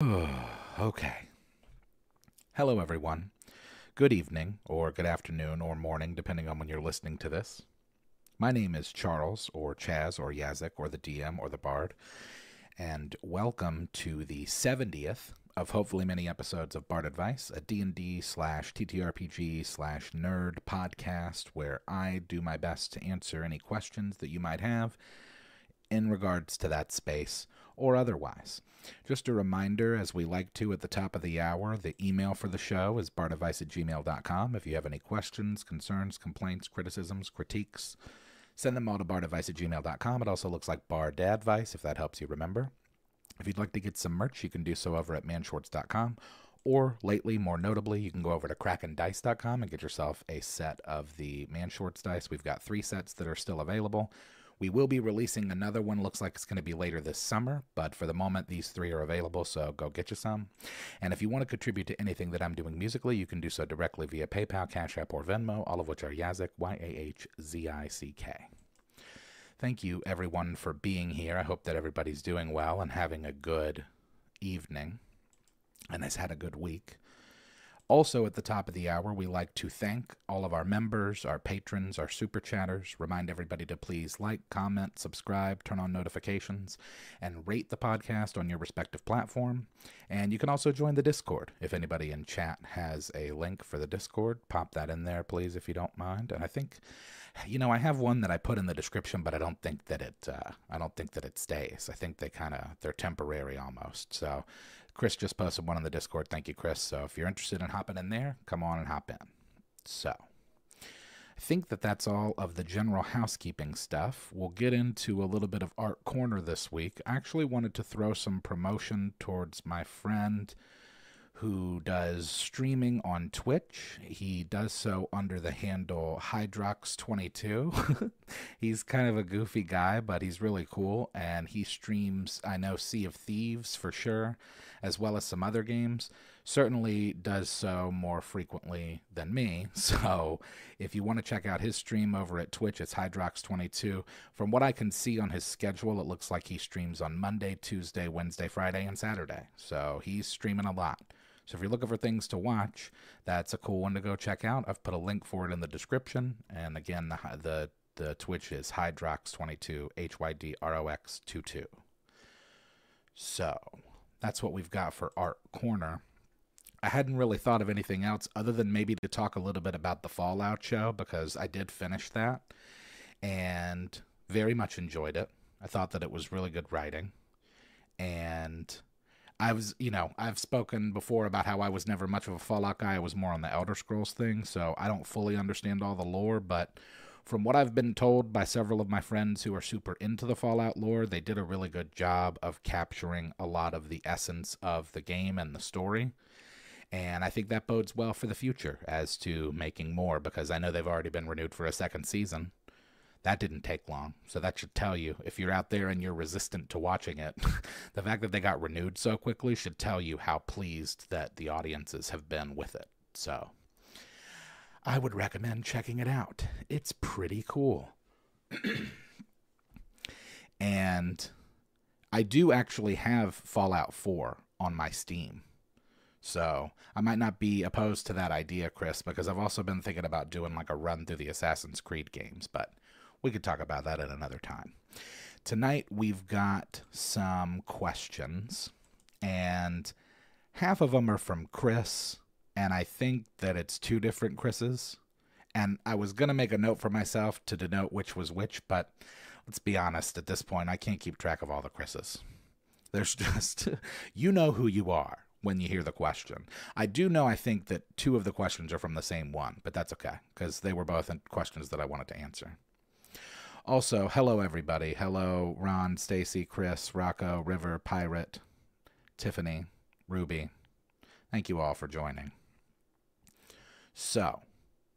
Okay. Hello, everyone. Good evening, or good afternoon, or morning, depending on when you're listening to this. My name is Charles, or Chaz, or Yazek, or the DM, or the Bard, and welcome to the 70th of hopefully many episodes of Bard Advice, a D&D slash TTRPG slash nerd podcast where I do my best to answer any questions that you might have in regards to that space or otherwise. Just a reminder, as we like to at the top of the hour, the email for the show is bardadvice@gmail.com. If you have any questions, concerns, complaints, criticisms, critiques, send them all to bardadvice@gmail.com. It also looks like bardadvice, if that helps you remember. If you'd like to get some merch, you can do so over at manshorts.com. Or, lately, more notably, you can go over to krakendice.com and get yourself a set of the Manshorts dice. We've got 3 sets that are still available. We will be releasing another one. Looks like it's going to be later this summer, but for the moment, these 3 are available, so go get you some. And if you want to contribute to anything that I'm doing musically, you can do so directly via PayPal, Cash App, or Venmo, all of which are Yazek, Yahzick. Thank you, everyone, for being here. I hope that everybody's doing well and having a good evening and has had a good week. Also, at the top of the hour, we like to thank all of our members, our patrons, our super chatters. Remind everybody to please like, comment, subscribe, turn on notifications, and rate the podcast on your respective platform. And you can also join the Discord. If anybody in chat has a link for the Discord, pop that in there, please, if you don't mind. And I think, I have one that I put in the description, but I don't think that it stays. I think they're temporary almost. So Chris just posted one on the Discord. Thank you, Chris. So if you're interested in hopping in there, come on and hop in. So I think that that's all of the general housekeeping stuff. We'll get into a little bit of Art Corner this week. I actually wanted to throw some promotion towards my friend who does streaming on Twitch. He does so under the handle Hydrox22. He's kind of a goofy guy, but he's really cool, and he streams, I know, Sea of Thieves for sure, as well as some other games. Certainly does so more frequently than me, so if you want to check out his stream over at Twitch, it's Hydrox22. From what I can see on his schedule, it looks like he streams on Monday, Tuesday, Wednesday, Friday, and Saturday, so he's streaming a lot. So if you're looking for things to watch, that's a cool one to go check out. I've put a link for it in the description. And again, the Twitch is Hydrox22, Hydrox22. So that's what we've got for Art Corner. I hadn't really thought of anything else other than maybe to talk a little bit about the Fallout show, because I did finish that and very much enjoyed it. I thought that it was really good writing. And I've spoken before about how I was never much of a Fallout guy. I was more on the Elder Scrolls thing, so I don't fully understand all the lore, but from what I've been told by several of my friends who are super into the Fallout lore, they did a really good job of capturing a lot of the essence of the game and the story. And I think that bodes well for the future as to making more, because I know they've already been renewed for a 2nd season. That didn't take long, so that should tell you, if you're out there and you're resistant to watching it, the fact that they got renewed so quickly should tell you how pleased that the audiences have been with it. So I would recommend checking it out. It's pretty cool. And I do actually have Fallout 4 on my Steam. So I might not be opposed to that idea, Chris, because I've also been thinking about doing like a run through the Assassin's Creed games, but we could talk about that at another time. Tonight we've got some questions, and half of them are from Chris, and I think that it's 2 different Chris's. And I was going to make a note for myself to denote which was which, but let's be honest, at this point I can't keep track of all the Chris's. There's just, you know who you are when you hear the question. I do know, I think that 2 of the questions are from the same one, but that's okay, because they were both questions that I wanted to answer. Also, hello everybody. Hello Ron, Stacy, Chris, Rocco, River, Pirate, Tiffany, Ruby. Thank you all for joining. So,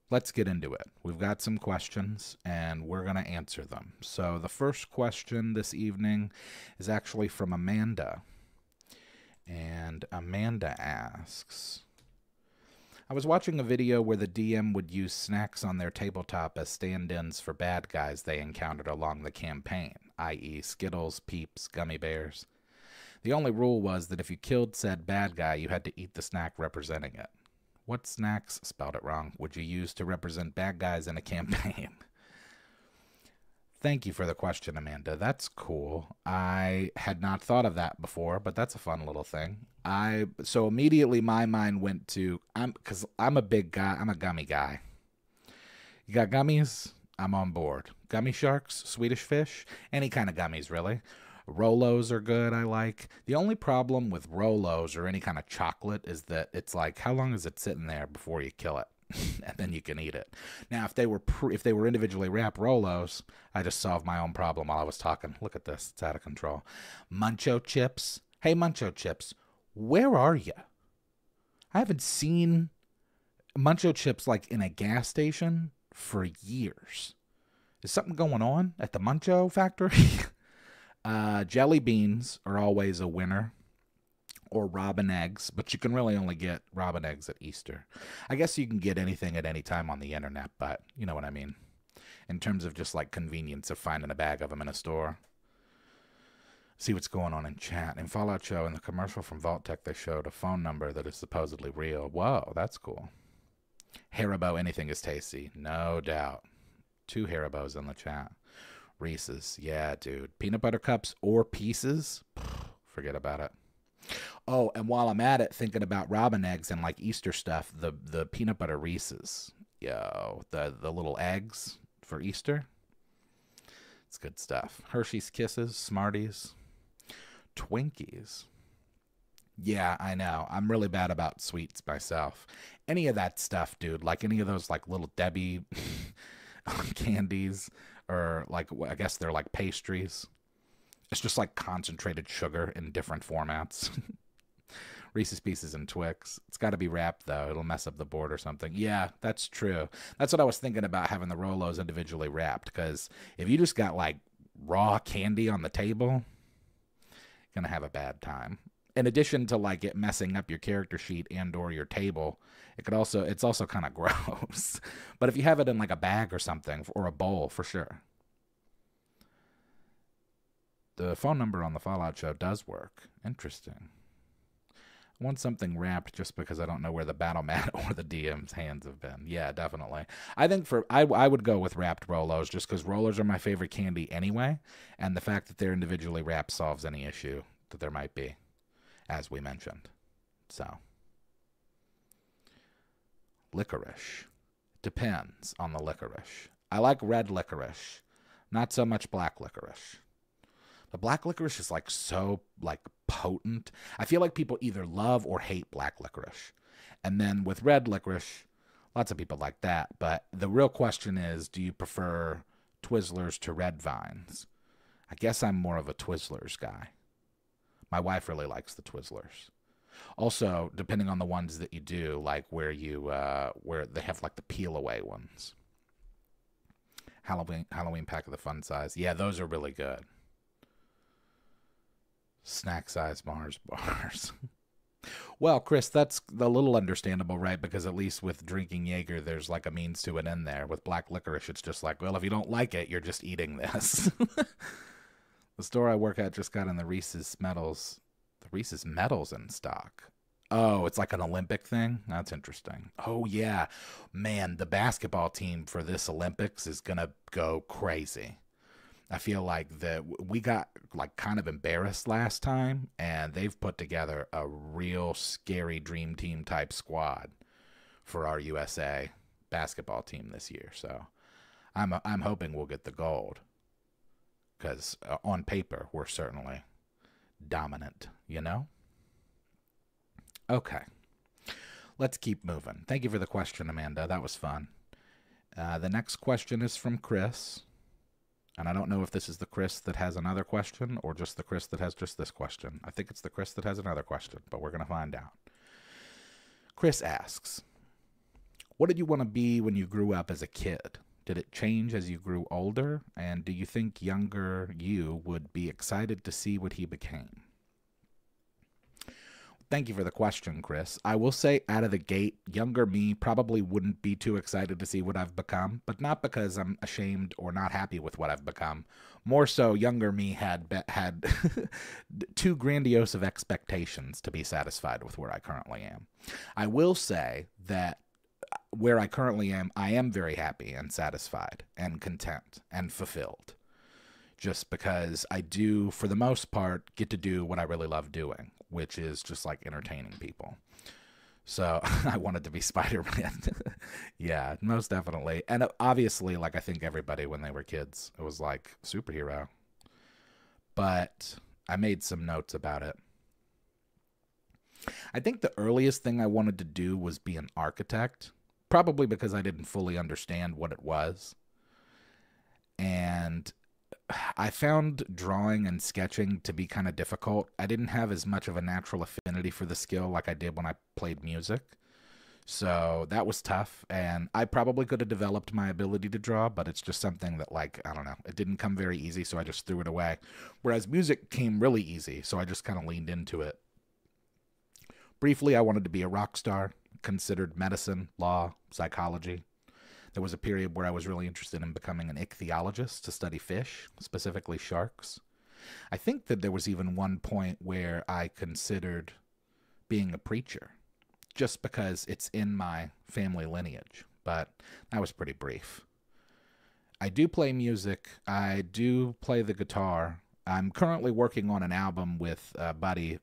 let's get into it. We've got some questions, and we're going to answer them. So, the first question this evening is actually from Amanda. And Amanda asks, I was watching a video where the DM would use snacks on their tabletop as stand-ins for bad guys they encountered along the campaign, i.e. Skittles, Peeps, gummy bears. The only rule was that if you killed said bad guy, you had to eat the snack representing it. What snacks, spelled it wrong, would you use to represent bad guys in a campaign? Thank you for the question, Amanda. That's cool. I had not thought of that before, but that's a fun little thing. So immediately my mind went to because I'm a big guy. I'm a gummy guy. You got gummies? I'm on board. Gummy sharks, Swedish fish, any kind of gummies really. Rolos are good, I like. The only problem with Rolos or any kind of chocolate is that it's like, how long is it sitting there before you kill it? And then you can eat it. Now, if they were individually wrapped Rolos, I just solved my own problem while I was talking. Look at this. It's out of control. Muncho chips. Hey, Muncho chips, where are you? I haven't seen Muncho chips like in a gas station for years. Is something going on at the Muncho factory? Jelly beans are always a winner. Or robin eggs, but you can really only get robin eggs at Easter. I guess you can get anything at any time on the internet, but you know what I mean. In terms of just like convenience of finding a bag of them in a store. See what's going on in chat. In Fallout Show, in the commercial from Vault Tech, they showed a phone number that is supposedly real. Whoa, that's cool. Haribo, anything is tasty. No doubt. 2 Haribos in the chat. Reese's, yeah, dude. Peanut butter cups or pieces? Forget about it. Oh, and while I'm at it, thinking about robin eggs and like Easter stuff, the peanut butter Reese's, yo, the little eggs for Easter, it's good stuff. Hershey's Kisses, Smarties, Twinkies. Yeah, I know. I'm really bad about sweets myself. Any of that stuff, dude, like any of those like little Debbie candies, or like I guess they're like pastries. It's just like concentrated sugar in different formats. Reese's Pieces and Twix. It's got to be wrapped, though. It'll mess up the board or something. Yeah, that's true. That's what I was thinking about, having the Rolos individually wrapped, because if you just got like raw candy on the table, you're going to have a bad time. In addition to like it messing up your character sheet and or your table, it's also kind of gross. But if you have it in like a bag or something, or a bowl, for sure. The phone number on the Fallout Show does work. Interesting. I want something wrapped just because I don't know where the battle mat or the DM's hands have been. Yeah, definitely. I think I would go with wrapped Rolos just because rollers are my favorite candy anyway, and the fact that they're individually wrapped solves any issue that there might be, as we mentioned. So, licorice. Depends on the licorice. I like red licorice, not so much black licorice. The black licorice is like so like potent. I feel like people either love or hate black licorice. And then with red licorice, lots of people like that. But the real question is, do you prefer Twizzlers to Red Vines? I guess I'm more of a Twizzlers guy. My wife really likes the Twizzlers. Also, depending on the ones that you do, like where they have like the peel away ones. Halloween pack of the fun size. Yeah, those are really good. Snack size Mars bars. Well, Chris, that's a little understandable, right? Because at least with drinking Jaeger, there's like a means to an end there. With black licorice, it's just like, well, if you don't like it, you're just eating this. The store I work at just got in the Reese's Medals in stock. Oh, it's like an Olympic thing? That's interesting. Oh, yeah. Man, the basketball team for this Olympics is going to go crazy. I feel like we got like kind of embarrassed last time, and they've put together a real scary dream team type squad for our USA basketball team this year. So I'm hoping we'll get the gold, because on paper we're certainly dominant, you know? Okay. Let's keep moving. Thank you for the question, Amanda. That was fun. The next question is from Chris. And I don't know if this is the Chris that has another question or just the Chris that has just this question. I think it's the Chris that has another question, but we're going to find out. Chris asks, what did you want to be when you grew up as a kid? Did it change as you grew older? And do you think younger you would be excited to see what he became? Thank you for the question, Chris. I will say out of the gate, younger me probably wouldn't be too excited to see what I've become, but not because I'm ashamed or not happy with what I've become. More so, younger me had too grandiose of expectations to be satisfied with where I currently am. I will say that where I currently am, I am very happy and satisfied and content and fulfilled. Just because I do, for the most part, get to do what I really love doing, which is just like entertaining people. So I wanted to be Spider-Man. Yeah, most definitely. And obviously, like I think everybody when they were kids, it was like superhero. But I made some notes about it. I think the earliest thing I wanted to do was be an architect, probably because I didn't fully understand what it was. And I found drawing and sketching to be kind of difficult. I didn't have as much of a natural affinity for the skill like I did when I played music. So that was tough. And I probably could have developed my ability to draw, but it's just something that, like, I don't know, it didn't come very easy. So I just threw it away. Whereas music came really easy. So I just kind of leaned into it. Briefly, I wanted to be a rock star, considered medicine, law, psychology. There was a period where I was really interested in becoming an ichthyologist to study fish, specifically sharks. I think that there was even one point where I considered being a preacher, just because it's in my family lineage, but that was pretty brief. I do play music. I do play the guitar. I'm currently working on an album with a buddy,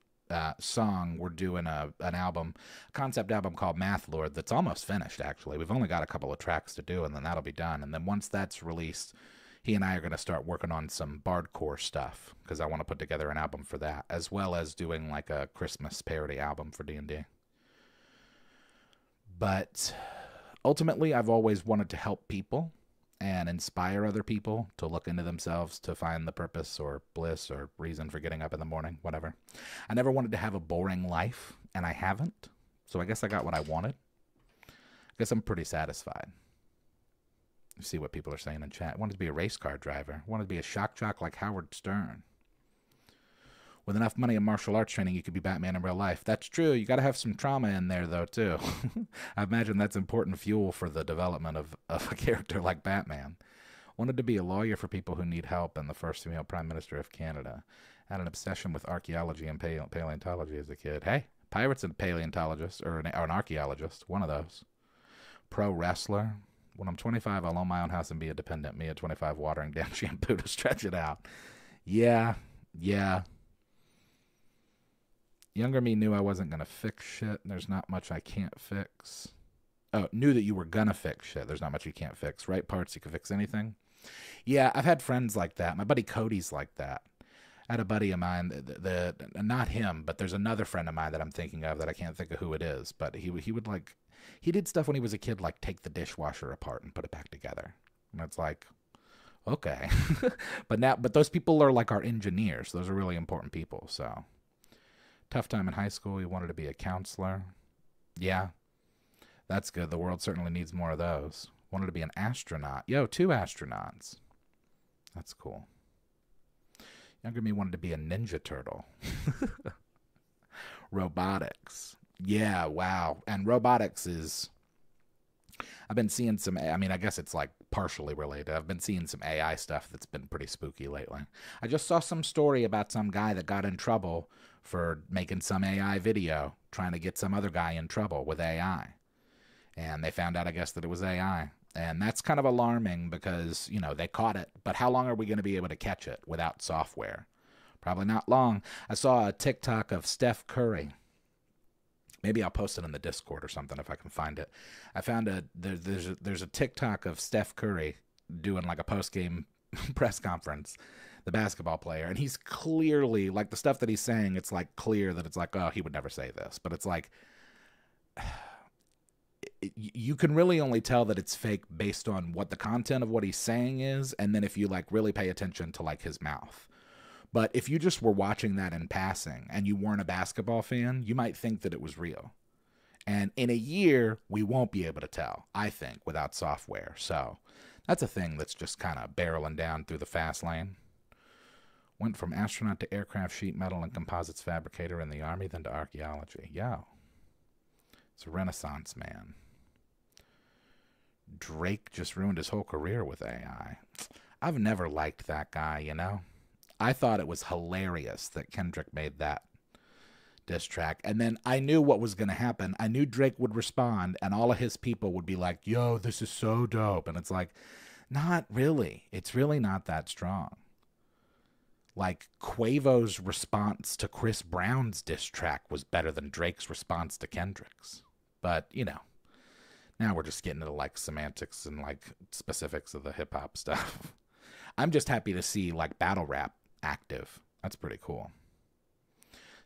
song. We're doing an album, a concept album called Math Lord that's almost finished, actually. We've only got a couple of tracks to do, and then that'll be done. And then once that's released, he and I are going to start working on some bardcore stuff, because I want to put together an album for that, as well as doing like a Christmas parody album for D&D. But ultimately, I've always wanted to help people and inspire other people to look into themselves to find the purpose or bliss or reason for getting up in the morning, whatever. I never wanted to have a boring life, and I haven't. So I guess I got what I wanted. I guess I'm pretty satisfied. See what people are saying in chat. I wanted to be a race car driver. I wanted to be a shock jock like Howard Stern. With enough money and martial arts training, you could be Batman in real life. That's true. You got to have some trauma in there, though, too. I imagine that's important fuel for the development of a character like Batman. Wanted to be a lawyer for people who need help and the first female prime minister of Canada. Had an obsession with archaeology and paleontology as a kid. Hey, pirate's a paleontologist or an archaeologist, one of those. Pro wrestler. When I'm 25, I'll own my own house and be independent. Me at 25 watering down shampoo to stretch it out. Yeah. Younger me knew I wasn't going to fix shit. There's not much I can't fix. Oh, knew that you were going to fix shit. There's not much you can't fix. Right parts, you can fix anything. Yeah, I've had friends like that. My buddy Cody's like that. I had a buddy of mine, not him, but there's another friend of mine that I'm thinking of that I can't think of who it is. But he would like, he did stuff when he was a kid, like take the dishwasher apart and put it back together. And it's like, okay. but those people are like our engineers. Those are really important people, so. Tough time in high school. You wanted to be a counselor. Yeah, that's good. The world certainly needs more of those. Wanted to be an astronaut. Yo, 2 astronauts. That's cool. Younger me wanted to be a Ninja Turtle. Robotics. Yeah, wow. And robotics is... I've been seeing some... I mean, I guess it's like partially related. I've been seeing some AI stuff that's been pretty spooky lately. I just saw some story about some guy that got in trouble for making some AI video, trying to get some other guy in trouble with AI. And they found out, I guess, that it was AI. And that's kind of alarming because, you know, they caught it. But how long are we going to be able to catch it without software? Probably not long. I saw a TikTok of Steph Curry. Maybe I'll post it in the Discord or something if I can find it. I found there's a TikTok of Steph Curry doing like a post-game press conference, the basketball player, and he's clearly, like, the stuff that he's saying, it's like clear that it's like, oh, he would never say this, but it's like you can really only tell that it's fake based on what the content of what he's saying is, and then if you like really pay attention to like his mouth. But if you just were watching that in passing and you weren't a basketball fan, you might think that it was real. And in a year, we won't be able to tell, I think, without software. So that's a thing that's just kind of barreling down through the fast lane. Went from astronaut to aircraft sheet metal and composites fabricator in the Army, then to archaeology. Yeah. It's a renaissance man. Drake just ruined his whole career with AI. I've never liked that guy, you know? I thought it was hilarious that Kendrick made that diss track. And then I knew what was going to happen. I knew Drake would respond, and all of his people would be like, yo, this is so dope. And it's like, not really. It's really not that strong. Like, Quavo's response to Chris Brown's diss track was better than Drake's response to Kendrick's. But, you know, now we're just getting into, like, semantics and, like, specifics of the hip-hop stuff. I'm just happy to see, like, battle rap active. That's pretty cool.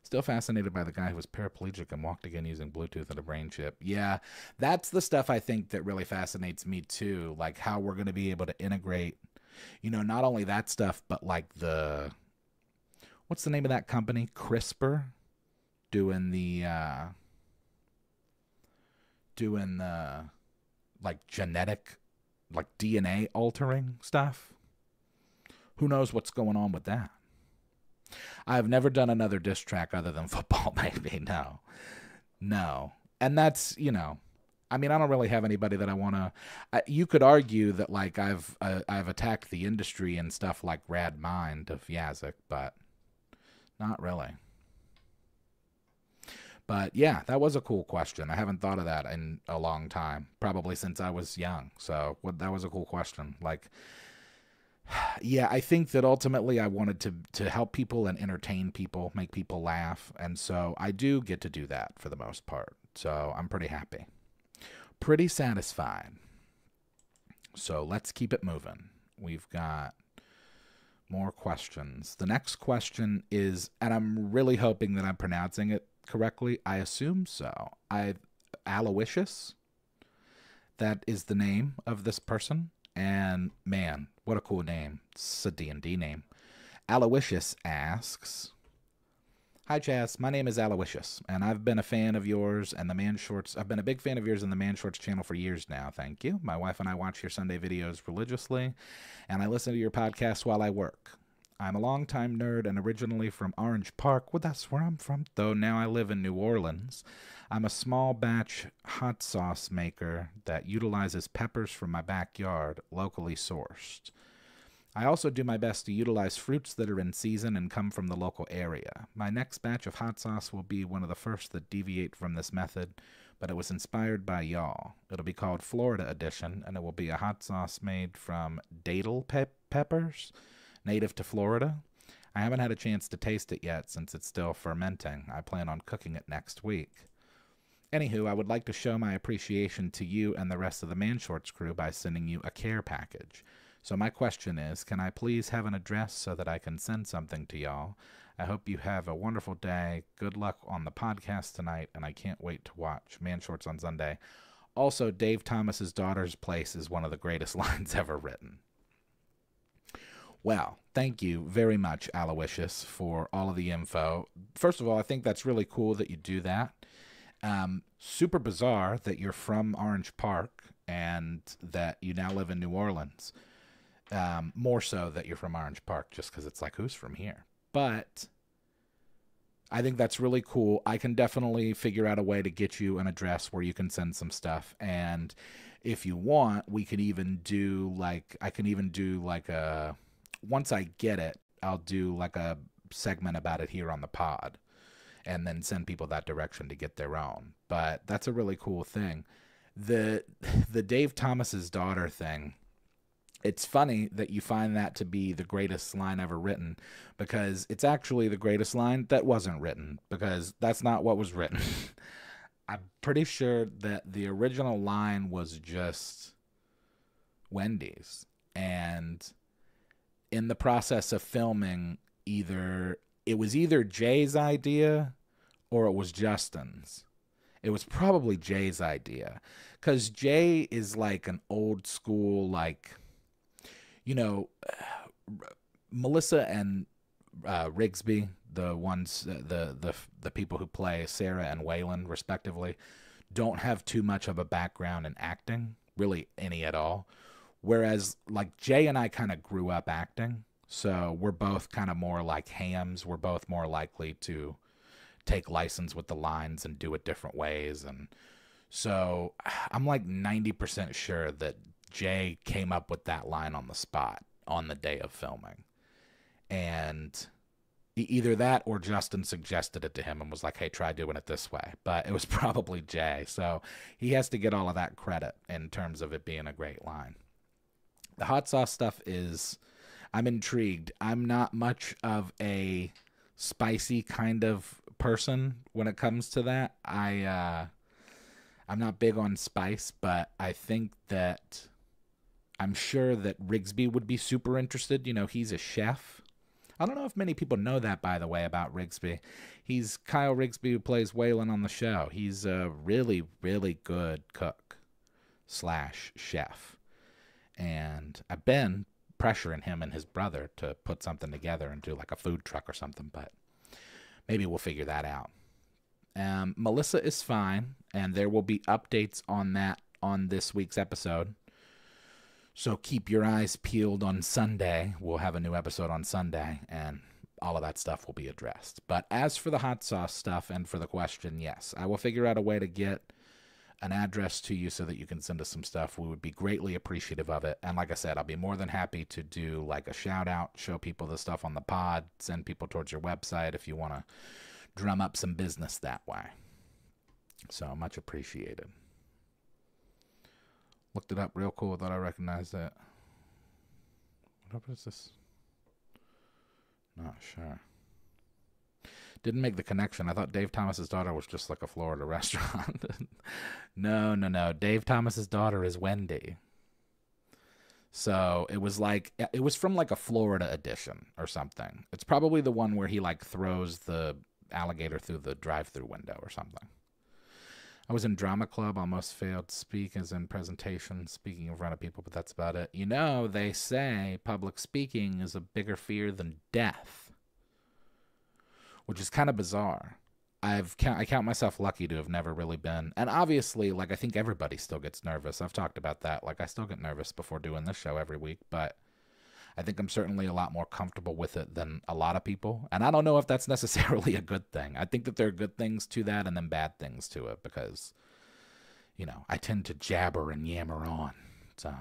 Still fascinated by the guy who was paraplegic and walked again using Bluetooth and a brain chip. Yeah, that's the stuff I think that really fascinates me, too. Like, how we're going to be able to integrate, you know, not only that stuff, but, like, the... What's the name of that company? CRISPR? Doing the, like, genetic, like, DNA altering stuff. Who knows what's going on with that? I've never done another diss track other than Football Baby. No. No. And that's, you know, I mean, I don't really have anybody that I want to... You could argue that, like, I've attacked the industry and stuff like Rad Mind of Yazzik, but not really. But, yeah, that was a cool question. I haven't thought of that in a long time, probably since I was young. So that was a cool question. Like... Yeah, I think that ultimately I wanted to help people and entertain people, make people laugh. And so I do get to do that for the most part. So I'm pretty happy. Pretty satisfied. So let's keep it moving. We've got more questions. The next question is, and I'm really hoping that I'm pronouncing it correctly. I assume so. Aloysius. That is the name of this person. And, man, what a cool name. It's a D&D name. Aloysius asks, hi, Chaz. My name is Aloysius, and I've been a fan of yours and the Man Shorts. I've been a big fan of yours and the Man Shorts channel for years now. Thank you. My wife and I watch your Sunday videos religiously, and I listen to your podcast while I work. I'm a longtime nerd and originally from Orange Park. Well, that's where I'm from, though now I live in New Orleans. I'm a small batch hot sauce maker that utilizes peppers from my backyard, locally sourced. I also do my best to utilize fruits that are in season and come from the local area. My next batch of hot sauce will be one of the first that deviate from this method, but it was inspired by y'all. It'll be called Florida Edition, and it will be a hot sauce made from datil peppers, native to Florida. I haven't had a chance to taste it yet since it's still fermenting. I plan on cooking it next week. Anywho, I would like to show my appreciation to you and the rest of the Man Shorts crew by sending you a care package. So my question is, can I please have an address so that I can send something to y'all? I hope you have a wonderful day. Good luck on the podcast tonight, and I can't wait to watch Man Shorts on Sunday. Also, Dave Thomas's daughter's place is one of the greatest lines ever written. Well, thank you very much, Aloysius, for all of the info. First of all, I think that's really cool that you do that. Super bizarre that you're from Orange Park and that you now live in New Orleans. More so that you're from Orange Park, just because it's like, who's from here? But I think that's really cool. I can definitely figure out a way to get you an address where you can send some stuff. And if you want, we could even do like, I can even do like a, once I get it, I'll do like a segment about it here on the pod and then send people that direction to get their own. But that's a really cool thing. The Dave Thomas's daughter thing, it's funny that you find that to be the greatest line ever written, because it's actually the greatest line that wasn't written, because that's not what was written. I'm pretty sure that the original line was just Wendy's. And in the process of filming, it was either Jay's idea or it was Justin's. It was probably Jay's idea, because Jay is like an old school, like, you know, Melissa and Rigsby, the ones, the people who play Sarah and Waylon respectively, don't have too much of a background in acting, really any at all. Whereas like Jay and I kind of grew up acting. So we're both kind of more like hams. We're both more likely to take license with the lines and do it different ways. And so I'm like 90% sure that Jay came up with that line on the spot on the day of filming. And either that or Justin suggested it to him and was like, hey, try doing it this way. But it was probably Jay. So he has to get all of that credit in terms of it being a great line. The hot sauce stuff is, I'm intrigued. I'm not much of a spicy kind of person when it comes to that. I'm not big on spice, but I think that I'm sure that Rigsby would be super interested. You know, he's a chef. I don't know if many people know that, by the way, about Rigsby. He's Kyle Rigsby, who plays Waylon on the show. He's a really, really good cook / chef. And I've been pressuring him and his brother to put something together and do like a food truck or something, but maybe we'll figure that out. Melissa is fine, and there will be updates on that on this week's episode. So keep your eyes peeled on Sunday. We'll have a new episode on Sunday, and all of that stuff will be addressed. But as for the hot sauce stuff and for the question, yes, I will figure out a way to get an address to you so that you can send us some stuff. We would be greatly appreciative of it. And like I said, I'll be more than happy to do like a shout out, show people the stuff on the pod, send people towards your website if you want to drum up some business that way. So much appreciated. Looked it up real cool. Thought I recognized it. What is this? Not sure. Didn't make the connection. I thought Dave Thomas's daughter was just like a Florida restaurant. No. Dave Thomas's daughter is Wendy. So it was from like a Florida edition or something. It's probably the one where he like throws the alligator through the drive-through window or something. I was in drama club, almost failed to speak as in presentation, speaking in front of people, but that's about it. You know, they say public speaking is a bigger fear than death, which is kind of bizarre. I count myself lucky to have never really been. And obviously, like, I think everybody still gets nervous. I've talked about that. Like, I still get nervous before doing this show every week, but I think I'm certainly a lot more comfortable with it than a lot of people. And I don't know if that's necessarily a good thing. I think that there are good things to that and then bad things to it because, you know, I tend to jabber and yammer on. So,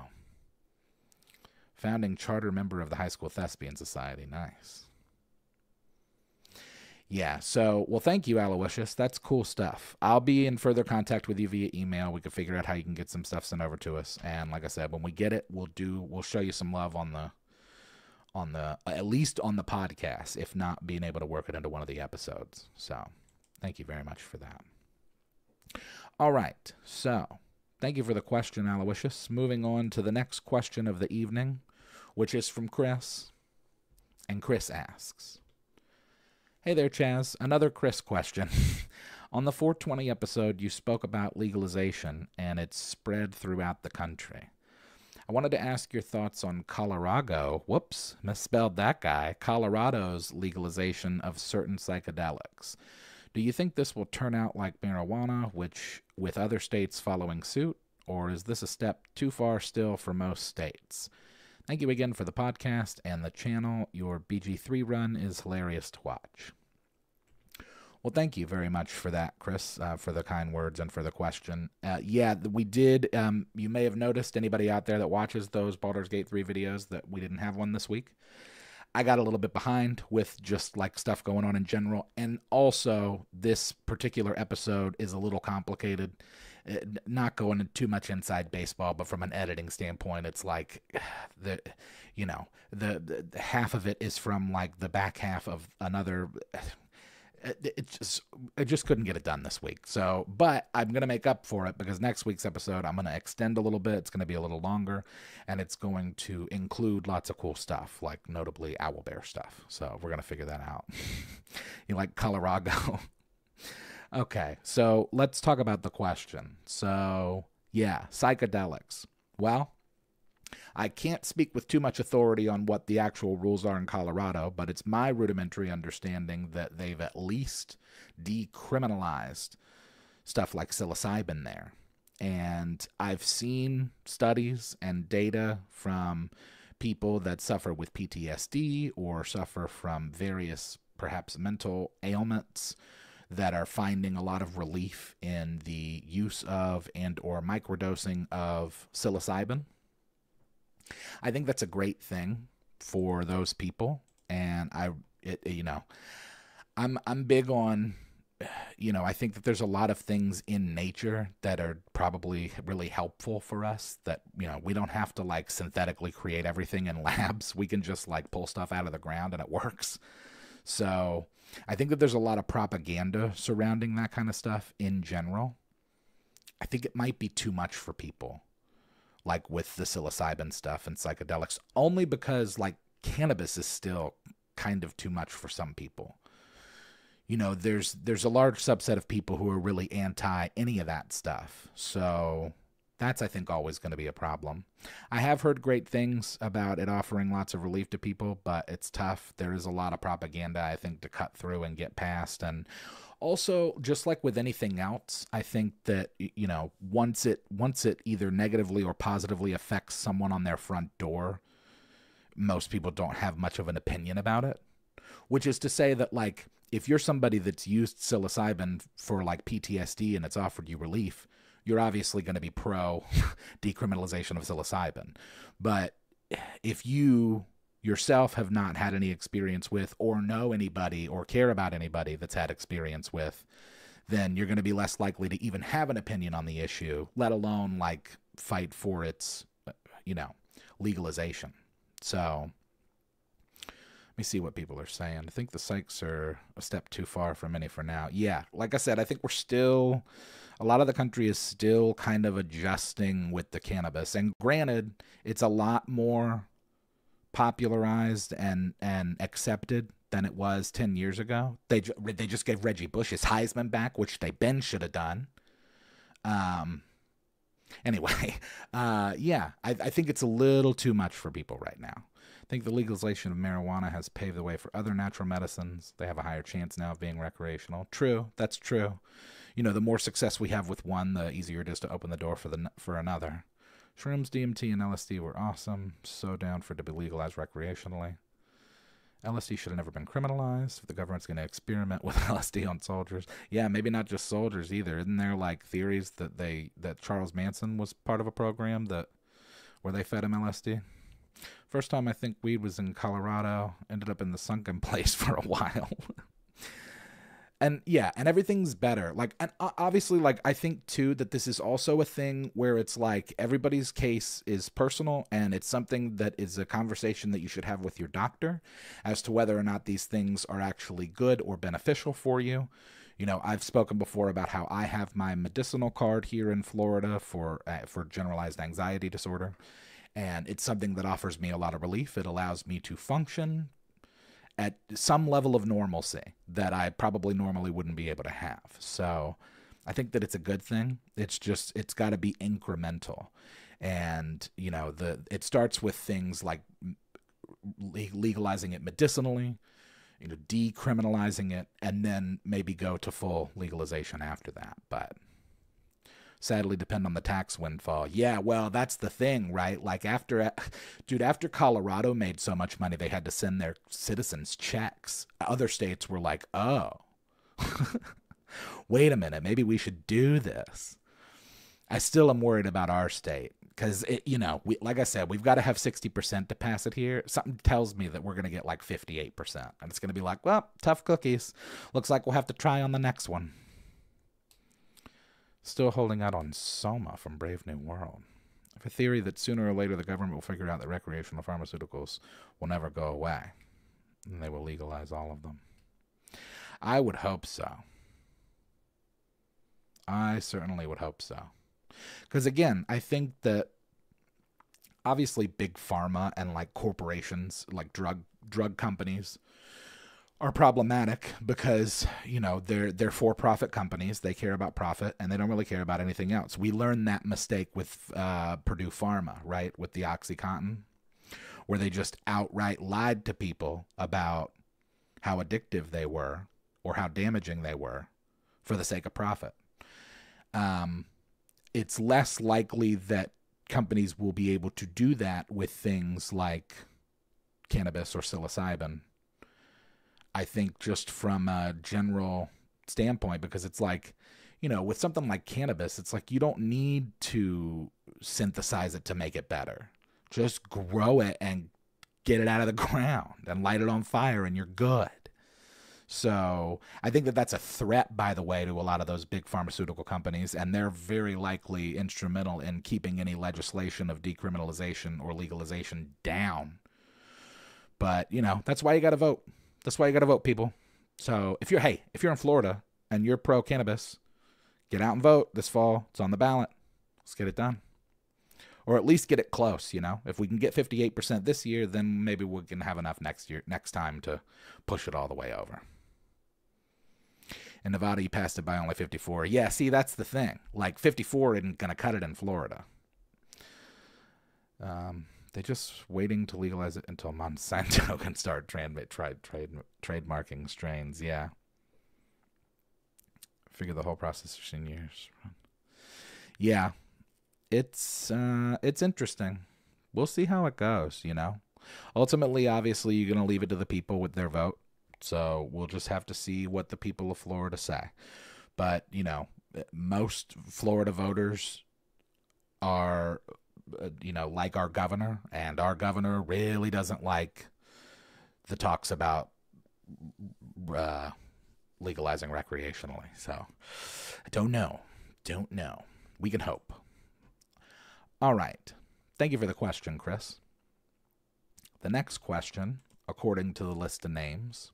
founding charter member of the High School Thespian Society. Nice. Yeah, so, well, thank you, Aloysius. That's cool stuff. I'll be in further contact with you via email. We can figure out how you can get some stuff sent over to us. And like I said, when we get it, we'll show you some love on the at least on the podcast, if not being able to work it into one of the episodes. So thank you very much for that. All right. So thank you for the question, Aloysius. Moving on to the next question of the evening, which is from Chris. And Chris asks, hey there, Chaz. Another Chris question. On the 420 episode, you spoke about legalization and its spread throughout the country. I wanted to ask your thoughts on Colorado, whoops, misspelled that guy, Colorado's legalization of certain psychedelics. Do you think this will turn out like marijuana, with other states following suit, or is this a step too far still for most states? Thank you again for the podcast and the channel. Your BG3 run is hilarious to watch. Well, thank you very much for that, Chris, for the kind words and for the question. Yeah, we did. You may have noticed, anybody out there that watches those Baldur's Gate 3 videos, that we didn't have one this week. I got a little bit behind with just like stuff going on in general. And also, this particular episode is a little complicated. Not going into too much inside baseball, but from an editing standpoint, it's like the half of it is from like the back half of another. I just couldn't get it done this week. So, but I'm going to make up for it because next week's episode, I'm going to extend a little bit. It's going to be a little longer, and it's going to include lots of cool stuff, like notably owlbear stuff. So we're going to figure that out. You like Colorado? Okay, so let's talk about the question. So, yeah, psychedelics. Well, I can't speak with too much authority on what the actual rules are in Colorado, but it's my rudimentary understanding that they've at least decriminalized stuff like psilocybin there. And I've seen studies and data from people that suffer with PTSD or suffer from various perhaps mental ailments that are finding a lot of relief in the use of and or microdosing of psilocybin. I think that's a great thing for those people, and I'm big on, I think that there's a lot of things in nature that are probably really helpful for us that, we don't have to like synthetically create everything in labs. We can just like pull stuff out of the ground and it works. So I think that there's a lot of propaganda surrounding that kind of stuff in general. I think it might be too much for people, like with the psilocybin stuff and psychedelics, only because like cannabis is still kind of too much for some people. There's a large subset of people who are really anti any of that stuff. So that's, I think, always going to be a problem. I have heard great things about it offering lots of relief to people, but it's tough. There is a lot of propaganda, I think, to cut through and get past. And also, just like with anything else, I think that, once it either negatively or positively affects someone on their front door, most people don't have much of an opinion about it. Which is to say that, like, if you're somebody that's used psilocybin for like PTSD and it's offered you relief, you're obviously going to be pro decriminalization of psilocybin. But if you yourself have not had any experience with, or know anybody or care about anybody that's had experience with, then you're going to be less likely to even have an opinion on the issue, let alone like fight for its, legalization. So let me see what people are saying. I think the psychs are a step too far for many for now. Yeah, like I said, I think a lot of the country is still kind of adjusting with the cannabis. And granted, it's a lot more popularized and accepted than it was 10 years ago. They just gave Reggie Bush his Heisman back, which Ben should have done. Anyway, yeah, I think it's a little too much for people right now. I think the legalization of marijuana has paved the way for other natural medicines. They have a higher chance now of being recreational. True, that's true. The more success we have with one, the easier it is to open the door for another. Shrooms, DMT, and LSD were awesome. So down for it to be legalized recreationally. LSD should have never been criminalized. If the government's going to experiment with LSD on soldiers, yeah, maybe not just soldiers either. Isn't there like theories that Charles Manson was part of a program where they fed him LSD? First time I think weed was in Colorado. Ended up in the sunken place for a while. And yeah, and everything's better. Like, and obviously, like, I think too that this is also a thing where it's like everybody's case is personal, and it's something that is a conversation that you should have with your doctor as to whether or not these things are actually good or beneficial for you. I've spoken before about how I have my medicinal card here in Florida for generalized anxiety disorder, and it's something that offers me a lot of relief. It allows me to function at some level of normalcy that I probably normally wouldn't be able to have. So I think that it's a good thing. It's got to be incremental. And, it starts with things like legalizing it medicinally, decriminalizing it, and then maybe go to full legalization after that. But sadly depend on the tax windfall. Yeah, well, that's the thing, right? Like after Colorado made so much money, they had to send their citizens checks. Other states were like, oh, wait a minute, maybe we should do this. I still am worried about our state because, like I said, we've got to have 60% to pass it here. Something tells me that we're going to get like 58%. And it's going to be like, well, tough cookies. Looks like we'll have to try on the next one. Still holding out on Soma from Brave New World. I have a theory that sooner or later the government will figure out that recreational pharmaceuticals will never go away, and they will legalize all of them. I would hope so. I certainly would hope so. Because again, I think that obviously big pharma and like corporations, like drug companies, are problematic because, they're for-profit companies. They care about profit, and they don't really care about anything else. We learned that mistake with Purdue Pharma, right, with the OxyContin, where they just outright lied to people about how addictive they were or how damaging they were for the sake of profit. It's less likely that companies will be able to do that with things like cannabis or psilocybin. I think just from a general standpoint, because it's like, with something like cannabis, it's like you don't need to synthesize it to make it better. Just grow it and get it out of the ground and light it on fire and you're good. So I think that that's a threat, by the way, to a lot of those big pharmaceutical companies, and they're very likely instrumental in keeping any legislation of decriminalization or legalization down. But, that's why you got to vote. That's why you got to vote, people. So if you're in Florida and you're pro-cannabis, get out and vote this fall. It's on the ballot. Let's get it done. Or at least get it close, If we can get 58% this year, then maybe we can have enough next time to push it all the way over. In Nevada, you passed it by only 54. Yeah, see, that's the thing. Like, 54 isn't going to cut it in Florida. They're just waiting to legalize it until Monsanto can start trademarking strains. Yeah. Figure the whole process 15 years. Yeah. It's interesting. We'll see how it goes, Ultimately, obviously, you're going to leave it to the people with their vote. So we'll just have to see what the people of Florida say. But, most Florida voters are, like our governor. And our governor really doesn't like the talks about legalizing recreationally. So I don't know. We can hope. All right. Thank you for the question, Chris. The next question, according to the list of names,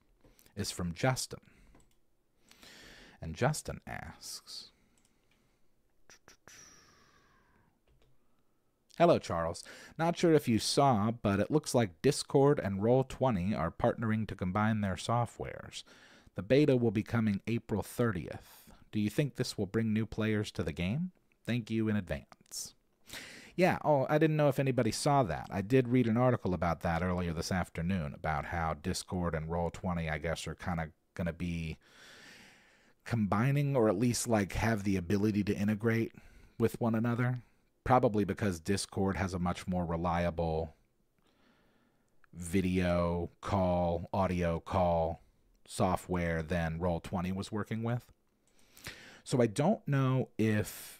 is from Justin. And Justin asks, hello, Charles. Not sure if you saw, but it looks like Discord and Roll20 are partnering to combine their softwares. The beta will be coming April 30th. Do you think this will bring new players to the game? Thank you in advance. Yeah, I didn't know if anybody saw that. I did read an article about that earlier this afternoon, about how Discord and Roll20, I guess, are kind of going to be combining, or at least like have the ability to integrate with one another. Probably because Discord has a much more reliable video call, audio call software than Roll20 was working with. So I don't know if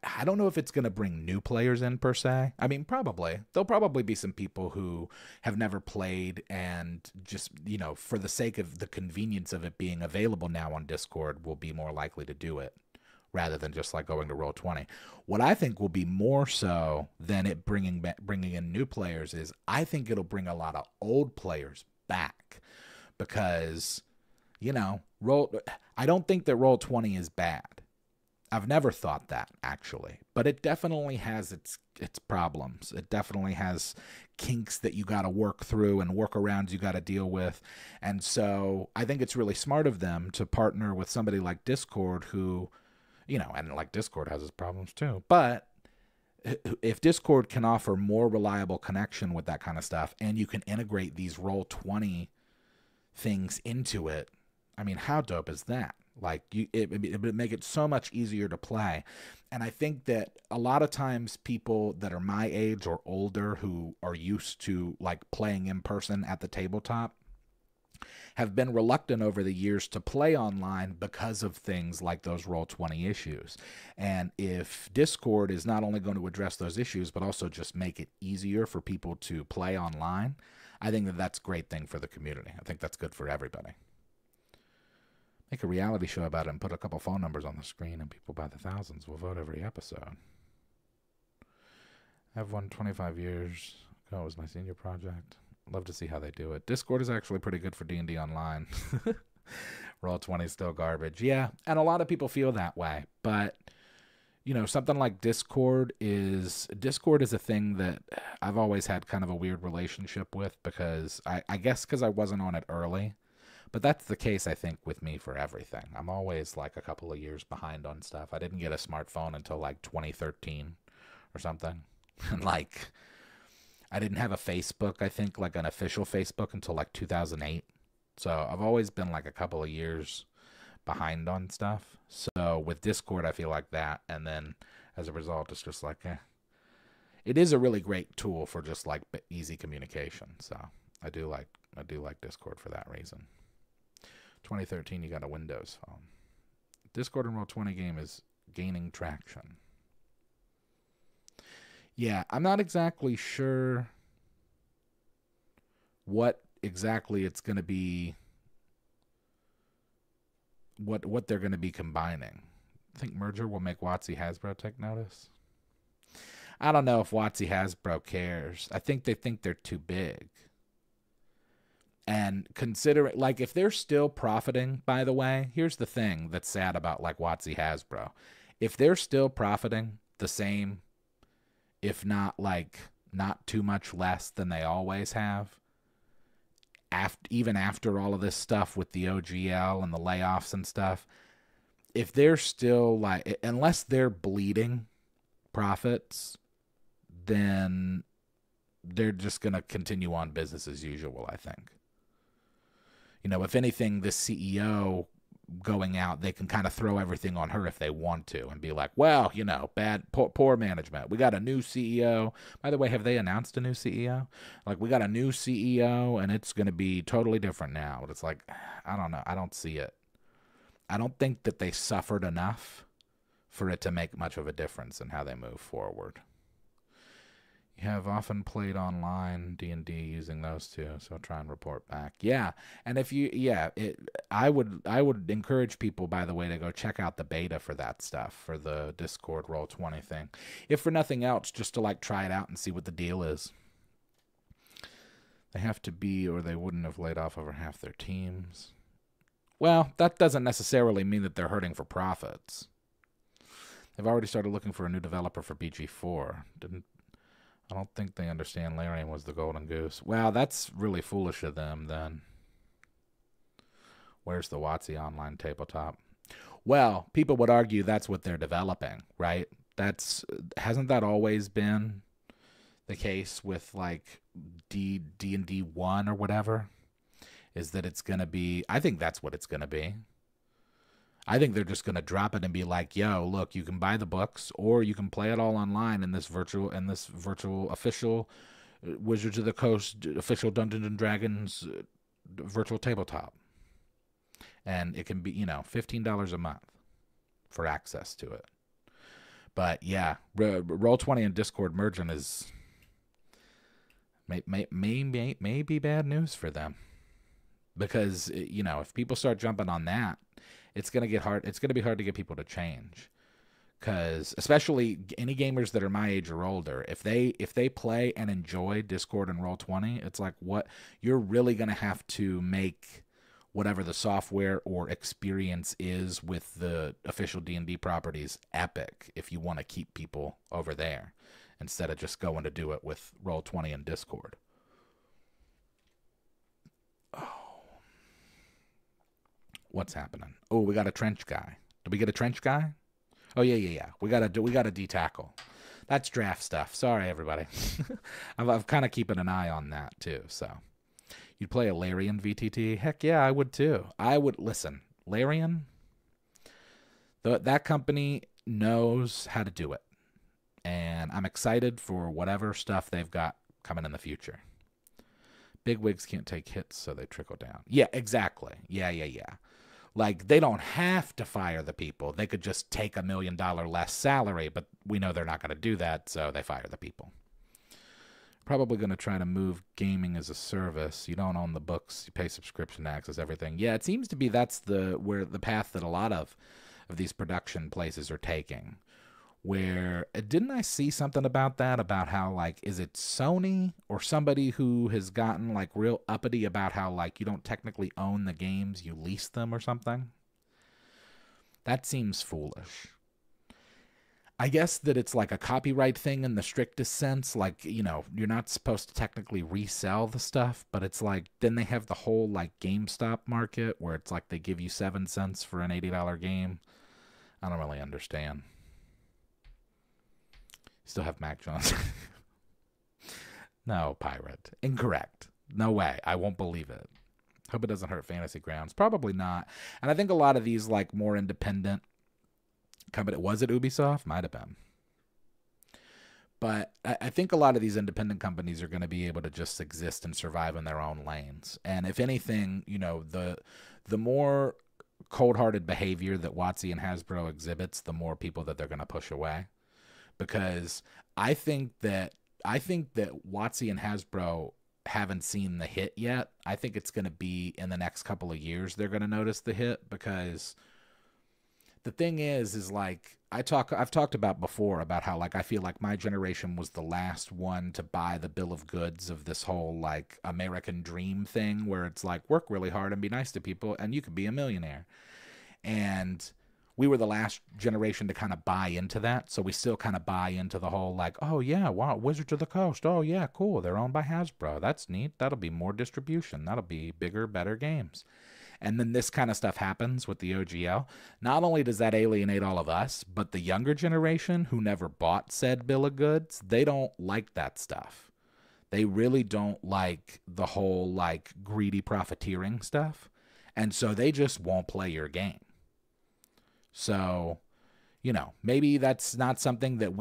I don't know if it's going to bring new players in per se. I mean, probably. There'll probably be some people who have never played and just, for the sake of the convenience of it being available now on Discord, will be more likely to do it rather than just like going to Roll20. What I think will be more so than it bringing in new players is I think it'll bring a lot of old players back because, I don't think that Roll20 is bad. I've never thought that, actually. But it definitely has its problems. It definitely has kinks that you got to work through and workarounds you got to deal with. And so I think it's really smart of them to partner with somebody like Discord who, and like Discord has its problems too. But if Discord can offer more reliable connection with that kind of stuff and you can integrate these Roll20 things into it, I mean, how dope is that? Like, it would make it so much easier to play. And I think that a lot of times people that are my age or older who are used to, like, playing in person at the tabletop have been reluctant over the years to play online because of things like those Roll20 issues. And if Discord is not only going to address those issues, but also just make it easier for people to play online, I think that that's a great thing for the community. I think that's good for everybody. Make a reality show about it and put a couple phone numbers on the screen and people by the thousands will vote every episode. I've won 25 years ago. It was my senior project. Love to see how they do it. Discord is actually pretty good for D&D Online. Roll20 is still garbage. Yeah, and a lot of people feel that way. But, something like Discord is a thing that I've always had kind of a weird relationship with because I guess because I wasn't on it early. But that's the case, I think, with me for everything. I'm always like a couple of years behind on stuff. I didn't get a smartphone until like 2013 or something. And like, I didn't have a Facebook, I think, like an official Facebook until like 2008. So I've always been like a couple of years behind on stuff. So with Discord, I feel like that. And then as a result, it's just like, it is a really great tool for just like easy communication. So I do like Discord for that reason. 2013, you got a Windows phone. Discord and Roll20 game is gaining traction. Yeah, I'm not exactly sure what exactly it's going to be, what they're going to be combining. I think merger will make WotC Hasbro take notice. I don't know if WotC Hasbro cares. I think they think they're too big. And consider it, like, if they're still profiting, by the way, here's the thing that's sad about like WotC Hasbro. If they're still profiting the same, if not like not too much less than they always have, even after all of this stuff with the OGL and the layoffs and stuff, if they're still like, unless they're bleeding profits, then they're just going to continue on business as usual, I think. You know, if anything, the CEO going out, they can kind of throw everything on her if they want to and be like, well, you know, poor management. We got a new CEO. By the way, have they announced a new CEO? Like, we got a new CEO and it's going to be totally different now. But it's like, I don't know. I don't see it. I don't think that they suffered enough for it to make much of a difference in how they move forward. You have often played online D&D using those two, so try and report back. Yeah, and if you, I would encourage people, by the way, to go check out the beta for that stuff, for the Discord Roll20 thing. If for nothing else, just to like try it out and see what the deal is. They have to be, or they wouldn't have laid off over half their teams. Well, that doesn't necessarily mean that they're hurting for profits. They've already started looking for a new developer for BG4. I don't think they understand Larian was the golden goose. Wow, that's really foolish of them, then. Where's the WotC online tabletop? Well, people would argue that's what they're developing, right? Hasn't that always been the case with, like, D&D 1 or whatever? Is that it's going to be... I think that's what it's going to be. I think they're just going to drop it and be like, yo, look, you can buy the books or you can play it all online in this virtual official Wizards of the Coast official Dungeons and Dragons virtual tabletop. And it can be, you know, $15 a month for access to it. But yeah, Roll20 and Discord merging is may be bad news for them. Because, you know, if people start jumping on that, it's going to get hard. It's going to be hard to get people to change, because especially any gamers that are my age or older, if they play and enjoy Discord and Roll20, it's like, what, you're really going to have to make whatever the software or experience is with the official D&D properties epic if you want to keep people over there instead of just going to do it with Roll20 and Discord. What's happening? Oh, we got a trench guy. Did we get a trench guy? Oh yeah. We got a D-tackle. That's draft stuff. Sorry, everybody. I'm kind of keeping an eye on that too. So, you'd play a Larian VTT? Heck yeah, I would too. I would listen. Larian. That company knows how to do it, and I'm excited for whatever stuff they've got coming in the future. Big wigs can't take hits, so they trickle down. Yeah, exactly. Yeah. Like, they don't have to fire the people. They could just take $1 million less salary, but we know they're not going to do that, so they fire the people. Probably going to try to move gaming as a service. You don't own the books. You pay subscription to access everything. Yeah, it seems to be that's the path that a lot of these production places are taking. Where, didn't I see something about that, about how, like, is it Sony or somebody who has gotten, like, real uppity about how, like, you don't technically own the games, you lease them or something? That seems foolish. I guess that it's like a copyright thing in the strictest sense, like, you know, you're not supposed to technically resell the stuff, but it's like, then they have the whole, like, GameStop market where it's like they give you 7 cents for an $80 game. I don't really understand. Still have Mac Jones. No, pirate. Incorrect. No way. I won't believe it. Hope it doesn't hurt Fantasy Grounds. Probably not. And I think a lot of these, like, more independent company. Was it Ubisoft? Might have been. But I think a lot of these independent companies are going to be able to just exist and survive in their own lanes. And if anything, the more cold-hearted behavior that WotC and Hasbro exhibits, the more people that they're going to push away. Because I think that WotC and Hasbro haven't seen the hit yet. I think it's going to be in the next couple of years they're going to notice the hit, because the thing is like I've talked about before about how like I feel like my generation was the last one to buy the bill of goods of this whole like American dream thing, where it's like work really hard and be nice to people and you could be a millionaire. And we were the last generation to kind of buy into that. So we still kind of buy into the whole like, oh yeah, wow, Wizards of the Coast. Oh yeah, cool. They're owned by Hasbro. That's neat. That'll be more distribution. That'll be bigger, better games. And then this kind of stuff happens with the OGL. Not only does that alienate all of us, but the younger generation who never bought said bill of goods, they don't like that stuff. They really don't like the whole like greedy profiteering stuff. And so they just won't play your game. So, maybe that's not something that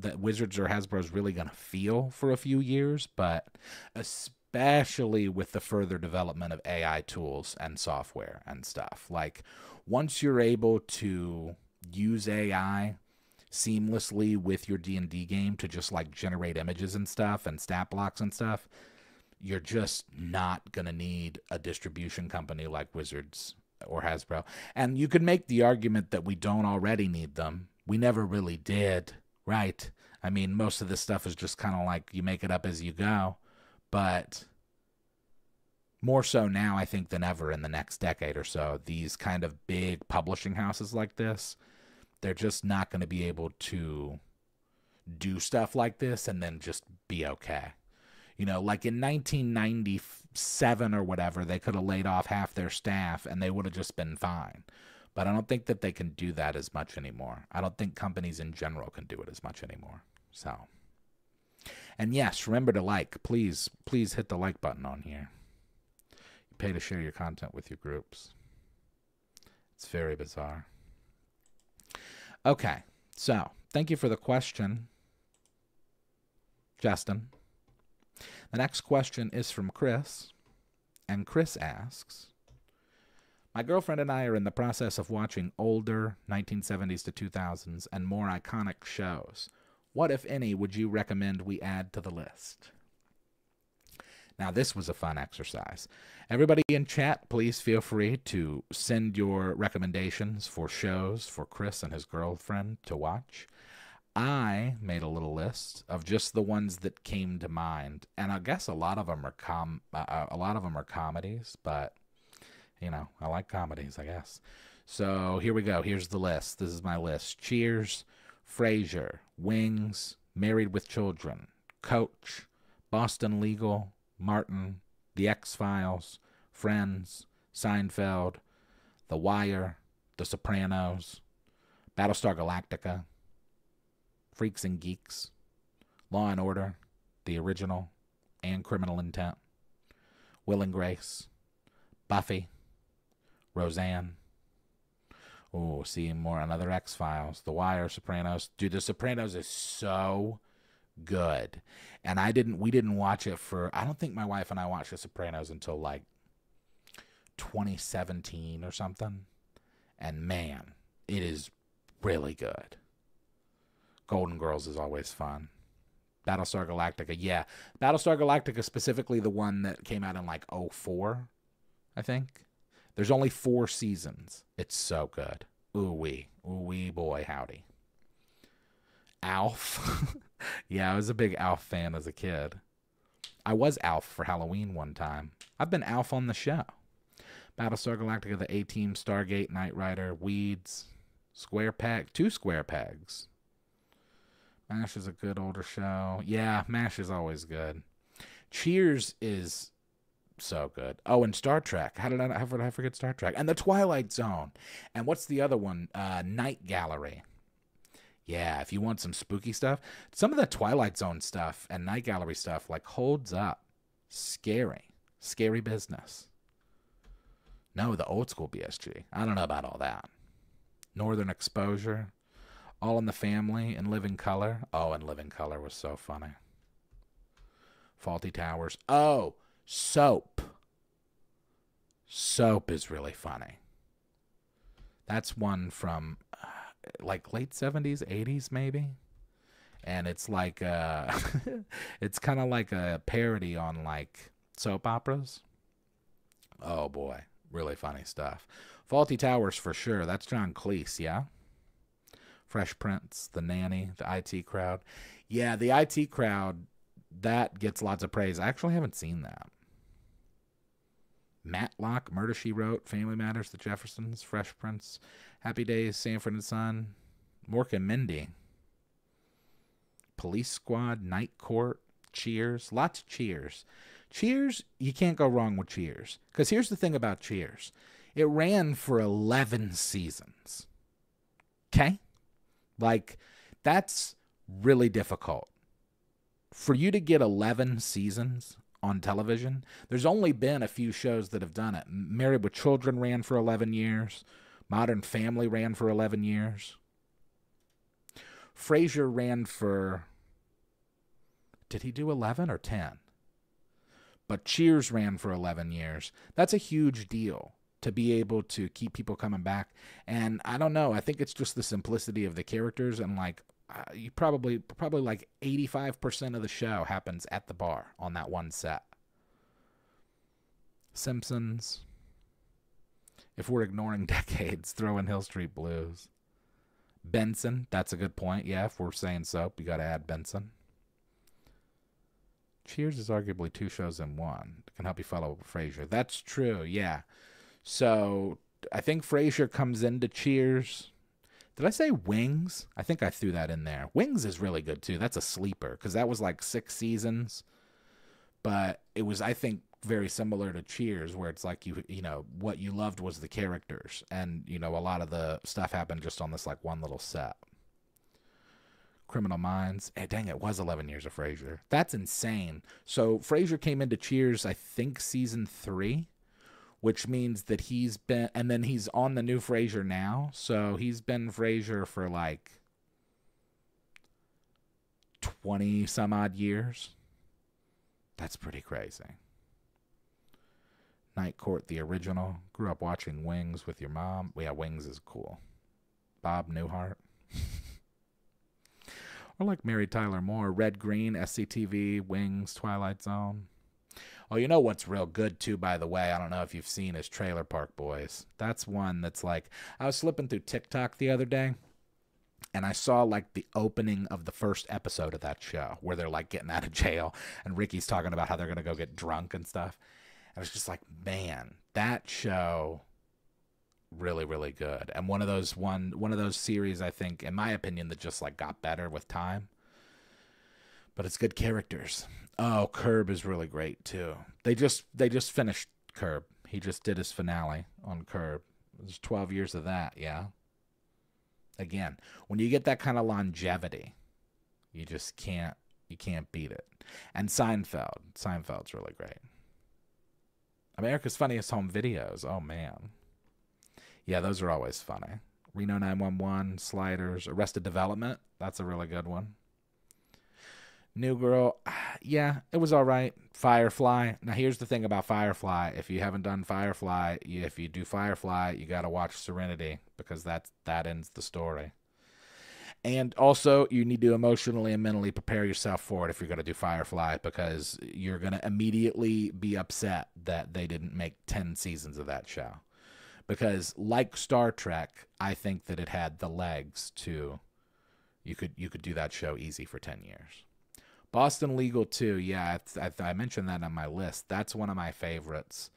that Wizards or Hasbro is really going to feel for a few years, but especially with the further development of AI tools and software and stuff. Like, once you're able to use AI seamlessly with your D&D game to just like generate images and stuff and stat blocks and stuff, you're just not going to need a distribution company like Wizards or Hasbro. And you could make the argument that we don't already need them. We never really did, right? I mean, most of this stuff is just kind of like you make it up as you go. But more so now, I think, than ever in the next decade or so, these kind of big publishing houses like this, they're just not going to be able to do stuff like this and then just be okay. Like in 1997 or whatever, they could have laid off half their staff and they would have just been fine. But I don't think that they can do that as much anymore. I don't think companies in general can do it as much anymore. So, and yes, remember to like. Please hit the like button on here. You pay to share your content with your groups. It's very bizarre. Okay, so thank you for the question, Justin. The next question is from Chris, and Chris asks, my girlfriend and I are in the process of watching older 1970s to 2000s and more iconic shows. What, if any, would you recommend we add to the list? Now, this was a fun exercise. Everybody in chat, please feel free to send your recommendations for shows for Chris and his girlfriend to watch. I made a little list of just the ones that came to mind, and I guess a lot of them are comedies, but I like comedies, I guess. So here we go. Here's the list. This is my list: Cheers, Frasier, Wings, Married with Children, Coach, Boston Legal, Martin, The X-Files, Friends, Seinfeld, The Wire, The Sopranos, Battlestar Galactica, Freaks and Geeks, Law and Order, the original, and Criminal Intent, Will and Grace, Buffy, Roseanne. Oh, see more, another X-Files, The Wire, Sopranos. Dude, The Sopranos is so good. And we didn't watch it I don't think my wife and I watched The Sopranos until like 2017 or something. And man, it is really good. Golden Girls is always fun. Battlestar Galactica, yeah. Battlestar Galactica, specifically the one that came out in like 2004, I think. There's only 4 seasons. It's so good. Ooh-wee. Ooh-wee, boy, howdy. Alf. Yeah, I was a big Alf fan as a kid. I was Alf for Halloween one time. I've been Alf on the show. Battlestar Galactica, the A-Team, Stargate, Knight Rider, Weeds, Square Peg, 2 Square Pegs. MASH is a good older show. Yeah, MASH is always good. Cheers is so good. Oh, and Star Trek. How did I forget Star Trek? And The Twilight Zone. And what's the other one? Night Gallery. Yeah, if you want some spooky stuff. Some of the Twilight Zone stuff and Night Gallery stuff like holds up. Scary. Scary business. No, the old school BSG. I don't know about all that. Northern Exposure. All in the Family, and Living Color. Oh, and Living Color was so funny. Faulty Towers. Oh, Soap. Soap is really funny. That's one from like late 70s, 80s maybe. And it's like it's kind of like a parody on like soap operas. Oh boy, really funny stuff. Faulty Towers for sure. That's John Cleese, yeah? Fresh Prince, The Nanny, the IT Crowd. Yeah, the IT Crowd, that gets lots of praise. I actually haven't seen that. Matlock, Murder, She Wrote, Family Matters, The Jeffersons, Fresh Prince, Happy Days, Sanford and Son, Mork and Mindy, Police Squad, Night Court, Cheers, lots of Cheers. Cheers, you can't go wrong with Cheers. Because here's the thing about Cheers. It ran for 11 seasons. Okay? Like, that's really difficult. For you to get 11 seasons on television, there's only been a few shows that have done it. Married with Children ran for 11 years. Modern Family ran for 11 years. Frasier ran for, did he do 11 or 10? But Cheers ran for 11 years. That's a huge deal to be able to keep people coming back. And I don't know, I think it's just the simplicity of the characters, and like you probably like 85% of the show happens at the bar on that one set. Simpsons. If we're ignoring decades, throw in Hill Street Blues. Benson, that's a good point. Yeah, if we're saying soap, you got to add Benson. Cheers is arguably two shows in one. It can help you follow Frasier. That's true, yeah. So I think Frasier comes into Cheers. Did I say Wings? I think I threw that in there. Wings is really good too. That's a sleeper because that was like 6 seasons. But it was, I think, very similar to Cheers, where it's like you know, what you loved was the characters, and you know, a lot of the stuff happened just on this like one little set. Criminal Minds. Hey, dang, it was 11 years of Frasier. That's insane. So Frasier came into Cheers, I think, season 3, which means that he's been, and then he's on the new Frasier now. So he's been Frasier for like 20 some odd years. That's pretty crazy. Night Court, the original. Grew up watching Wings with your mom. Yeah, Wings is cool. Bob Newhart. Or like Mary Tyler Moore. Red Green, SCTV, Wings, Twilight Zone. Oh, you know what's real good too, by the way? I don't know if you've seen, is Trailer Park Boys. That's one that's like, I was flipping through TikTok the other day, and I saw like the opening of the first episode of that show where they're like getting out of jail, and Ricky's talking about how they're going to go get drunk and stuff. I was just like, man, that show, really, really good. And one of those series, I think, in my opinion, that just like got better with time. But it's good characters. Oh, Curb is really great too. They just finished Curb. He just did his finale on Curb. There's 12 years of that, yeah. Again, when you get that kind of longevity, you just can't beat it. And Seinfeld's really great. America's Funniest Home Videos. Oh, man. Yeah, those are always funny. Reno 911, Sliders, Arrested Development. That's a really good one. New Girl. Yeah, it was all right. Firefly. Now, here's the thing about Firefly. If you haven't done Firefly, if you do Firefly, you got to watch Serenity, because that ends the story. And also, you need to emotionally and mentally prepare yourself for it if you're going to do Firefly, because you're going to immediately be upset that they didn't make 10 seasons of that show. Because, like Star Trek, I think that it had the legs to, you could do that show easy for 10 years. Boston Legal 2, yeah, I mentioned that on my list. That's one of my favorites.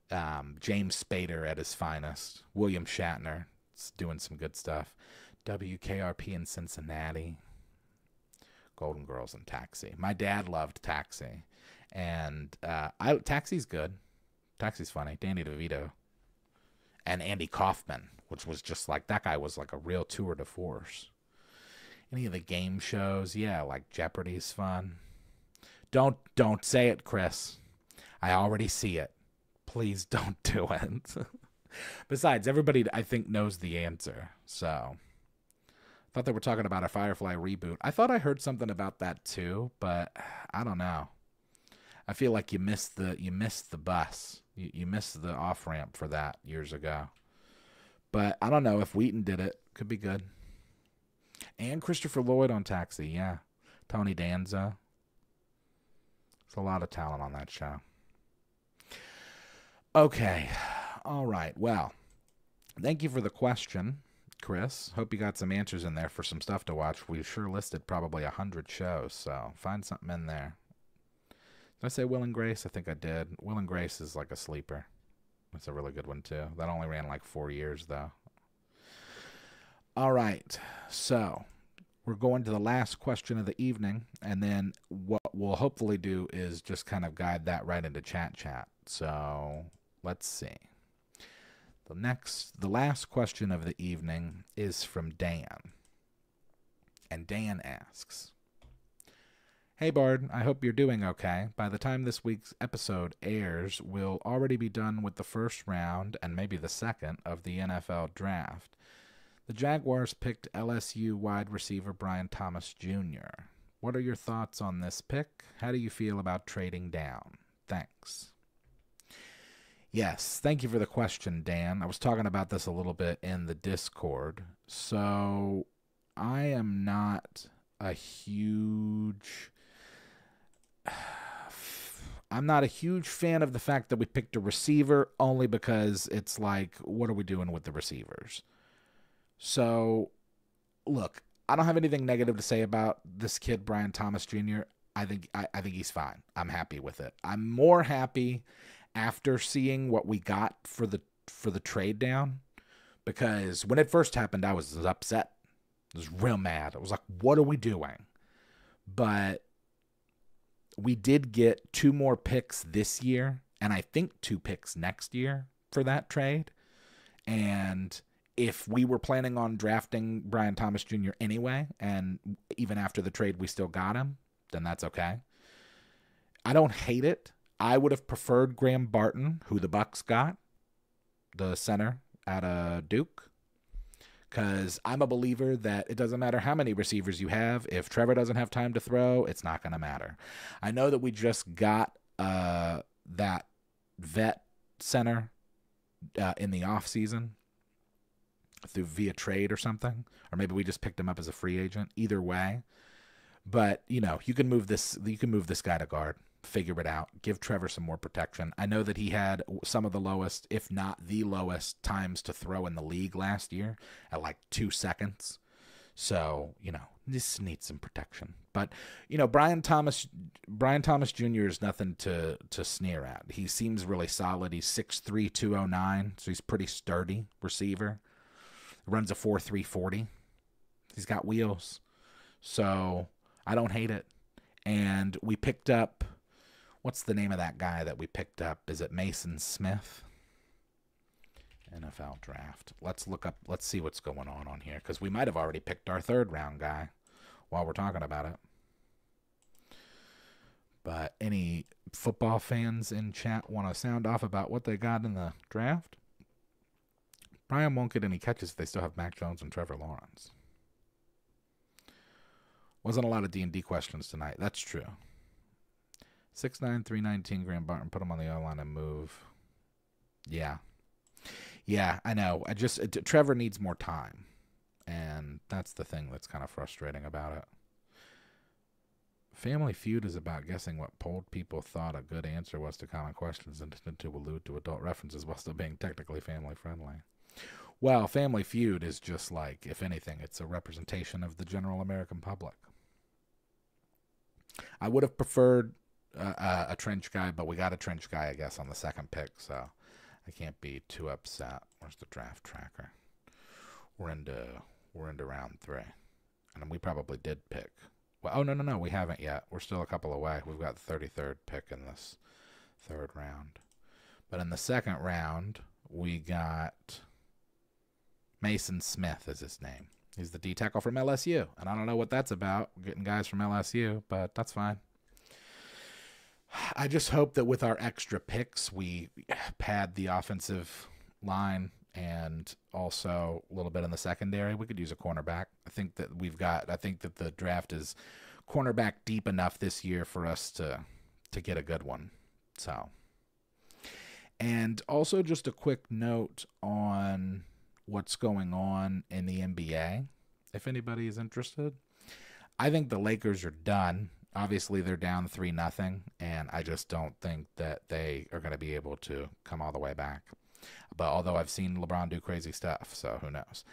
James Spader at his finest. William Shatner is doing some good stuff. WKRP in Cincinnati. Golden Girls and Taxi. My dad loved Taxi. And Taxi's good. Taxi's funny. Danny DeVito. And Andy Kaufman, which was just like, that guy was like a real tour de force. Any of the game shows, yeah, like Jeopardy's fun. Don't say it, Chris. I already see it. Please don't do it. Besides, everybody, I think, knows the answer. So, Thought they were talking about a Firefly reboot. I thought I heard something about that too, but I don't know. I feel like you missed the bus. You missed the off ramp for that years ago. But I don't know if Wheaton did it. Could be good. And Christopher Lloyd on Taxi, yeah. Tony Danza. There's a lot of talent on that show. Okay. All right. Well, thank you for the question, Chris. Hope you got some answers in there for some stuff to watch. We sure listed probably 100 shows, so find something in there. Did I say Will and Grace? I think I did. Will and Grace is like a sleeper. That's a really good one, too. That only ran like 4 years, though. All right. So we're going to the last question of the evening, and then what we'll hopefully do is just kind of guide that right into chat. So let's see. The last question of the evening is from Dan. And Dan asks, "Hey Bard, I hope you're doing okay. By the time this week's episode airs, we'll already be done with the first round and maybe the second of the NFL draft. The Jaguars picked LSU wide receiver Brian Thomas Jr. What are your thoughts on this pick? How do you feel about trading down? Thanks." Yes, thank you for the question, Dan. I was talking about this a little bit in the Discord. So I am not a huge... I'm not a huge fan of the fact that we picked a receiver, only because it's like, what are we doing with the receivers? So, look, I don't have anything negative to say about this kid, Brian Thomas Jr. I think he's fine. I'm happy with it. I'm more happy after seeing what we got for the trade down, because when it first happened, I was upset. I was real mad. I was like, what are we doing? But we did get 2 more picks this year, and I think 2 picks next year for that trade. And if we were planning on drafting Brian Thomas Jr. anyway, and even after the trade we still got him, then that's okay. I don't hate it. I would have preferred Graham Barton, who the Bucks got, the center out of Duke, because I'm a believer that it doesn't matter how many receivers you have. If Trevor doesn't have time to throw, it's not going to matter. I know that we just got that vet center in the offseason via trade or something, or maybe we just picked him up as a free agent. Either way, but you can move this guy to guard. Figure it out. Give Trevor some more protection. I know that he had some of the lowest, if not the lowest, times to throw in the league last year at like 2 seconds. So, this needs some protection. But, Brian Thomas Jr. is nothing to sneer at. He seems really solid. He's 6'3", 209, so he's pretty sturdy receiver. Runs a 4.3 40. He's got wheels. So, I don't hate it. And we picked up, what's the name of that guy that we picked up? Is it Mason Smith? NFL draft. Let's see what's going on here, because we might have already picked our 3rd round guy while we're talking about it. But any football fans in chat want to sound off about what they got in the draft? Brian won't get any catches if they still have Mac Jones and Trevor Lawrence. Wasn't a lot of D&D questions tonight. That's true. 6'9", 319, Graham Barton. Put him on the O-line and move. Yeah. Yeah, I know. Trevor needs more time. And that's the thing that's kind of frustrating about it. Family Feud is about guessing what polled people thought a good answer was to common questions and to allude to adult references while still being technically family friendly. Well, Family Feud is just like, if anything, it's a representation of the general American public. I would have preferred a trench guy, but we got a trench guy, I guess, on the 2nd pick, so I can't be too upset. Where's the draft tracker? We're into round 3, and we probably did pick. Well, oh no, we haven't yet. We're still a couple away. We've got the 33rd pick in this 3rd round, but in the 2nd round we got Mason Smith is his name. He's the D tackle from LSU, and I don't know what that's about, getting guys from LSU, but that's fine. I just hope that with our extra picks, we pad the offensive line and also a little bit in the secondary. We could use a cornerback. I think that the draft is cornerback deep enough this year for us to get a good one. So, and also just a quick note on what's going on in the NBA, if anybody is interested. I think the Lakers are done. Obviously, they're down 3-0, and I just don't think that they are going to be able to come all the way back. But although I've seen LeBron do crazy stuff, so who knows?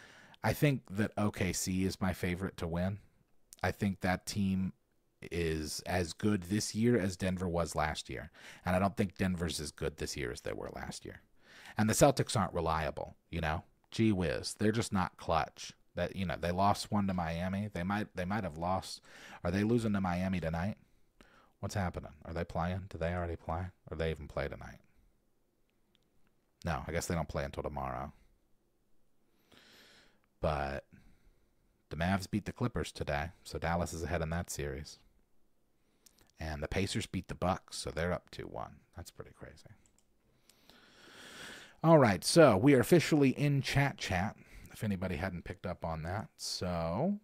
I think that OKC is my favorite to win. I think that team is as good this year as Denver was last year. And I don't think Denver's as good this year as they were last year. And the Celtics aren't reliable, you know? Gee whiz. They're just not clutch. That, you know, they lost one to Miami. They might have lost. Are they losing to Miami tonight? What's happening? Are they playing? Do they already play? Or do they even play tonight? No, I guess they don't play until tomorrow. But the Mavs beat the Clippers today, so Dallas is ahead in that series. And the Pacers beat the Bucks, so they're up 2-1. That's pretty crazy. All right, so we are officially in chat, if anybody hadn't picked up on that. So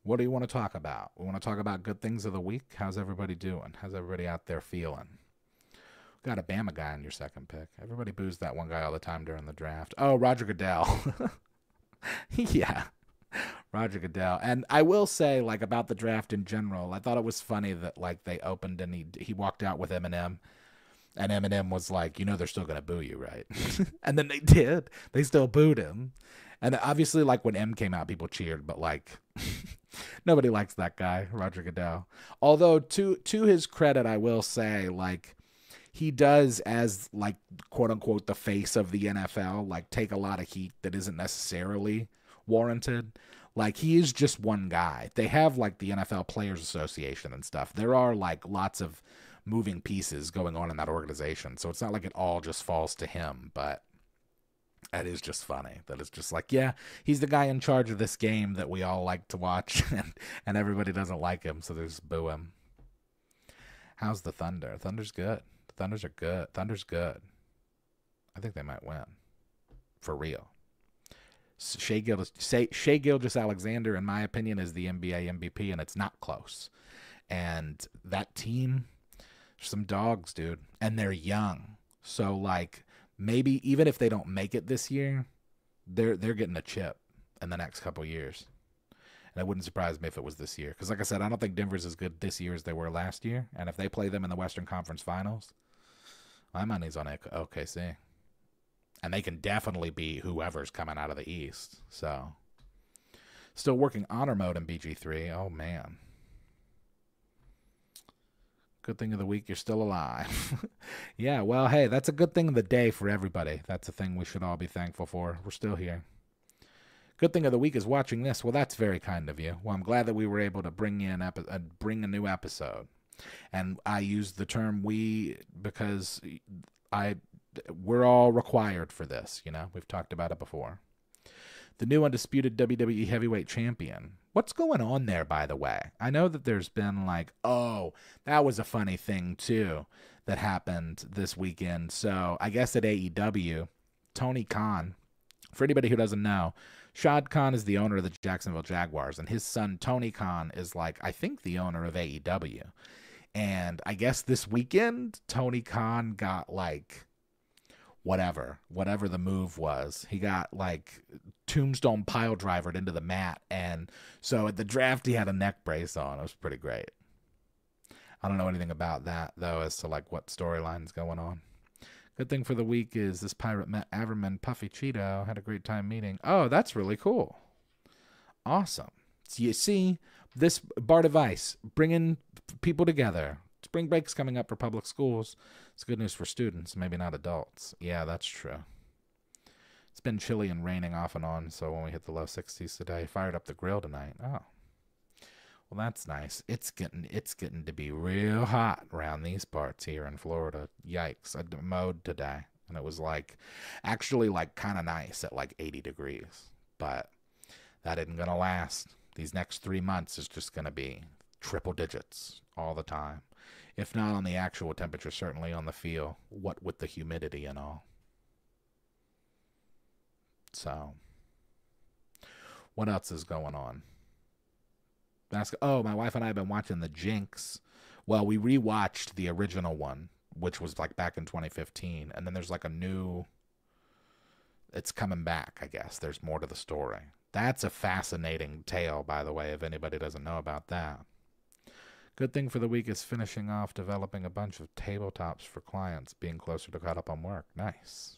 what do you want to talk about? We want to talk about good things of the week. How's everybody doing? How's everybody out there feeling? Got a Bama guy in your second pick. Everybody boos that one guy all the time during the draft. Oh, Roger Goodell. Yeah, Roger Goodell. And I will say, like, about the draft in general, I thought it was funny that, like, they opened and he walked out with Eminem. And Eminem was like, you know, they're still going to boo you, right? And then they did. They still booed him. And obviously, like, when M came out, people cheered. But, like, nobody likes that guy, Roger Goodell. Although, to his credit, I will say, like, he does, as, like, quote-unquote, the face of the NFL, like, take a lot of heat that isn't necessarily warranted. Like, he is just one guy. They have, like, the NFL Players Association and stuff. There are, like, lots of moving pieces going on in that organization. So it's not like it all just falls to him, but that is just funny. That is just like, yeah, he's the guy in charge of this game that we all like to watch, and everybody doesn't like him, so they just boo him. How's the Thunder? Thunder's good. The Thunders are good. Thunder's good. I think they might win. For real. Shai Gilgeous-Alexander, in my opinion, is the NBA MVP, and it's not close. And that team, some dogs, dude. And they're young. So, like, maybe even if they don't make it this year, they're getting a chip in the next couple years. And it wouldn't surprise me if it was this year. Because, like I said, I don't think Denver's as good this year as they were last year. And if they play them in the Western Conference Finals, my money's on OKC. And they can definitely beat whoever's coming out of the East. So, still working honor mode in BG3. Oh, man. Good thing of the week, you're still alive. Yeah, well, hey, that's a good thing of the day for everybody. That's a thing we should all be thankful for. We're still here. Good thing of the week is watching this. Well, that's very kind of you. Well, I'm glad that we were able to bring a new episode. And I use the term we because we're all required for this, you know? We've talked about it before. The new undisputed WWE Heavyweight Champion. What's going on there, by the way? I know that there's been like, oh, that was a funny thing, too, that happened this weekend. So I guess at AEW, Tony Khan, for anybody who doesn't know, Shad Khan is the owner of the Jacksonville Jaguars, and his son, Tony Khan, is like, I think, the owner of AEW. And I guess this weekend, Tony Khan got like whatever the move was. He got like tombstone pile drivered into the mat. And so at the draft, he had a neck brace on. It was pretty great. I don't know anything about that, though, as to like what storyline's going on. Good thing for the week is this pirate met Averman Puffy Cheeto. Had a great time meeting. Oh, that's really cool. Awesome. So you see, this bardadvice, bringing people together. Spring break's coming up for public schools. It's good news for students, maybe not adults. Yeah, that's true. It's been chilly and raining off and on, so when we hit the low 60s today, fired up the grill tonight. Oh, well, that's nice. It's getting to be real hot around these parts here in Florida. Yikes! I mowed today, and it was like, actually, like kind of nice at like 80 degrees, but that isn't gonna last. These next 3 months is just gonna be triple digits all the time. If not on the actual temperature, certainly on the feel, what with the humidity and all. So, what else is going on? Oh, my wife and I have been watching The Jinx. Well, we rewatched the original one, which was like back in 2015, and then there's like a new. It's coming back, I guess. There's more to the story. That's a fascinating tale, by the way, if anybody doesn't know about that. Good thing for the week is finishing off developing a bunch of tabletops for clients, being closer to caught up on work. Nice.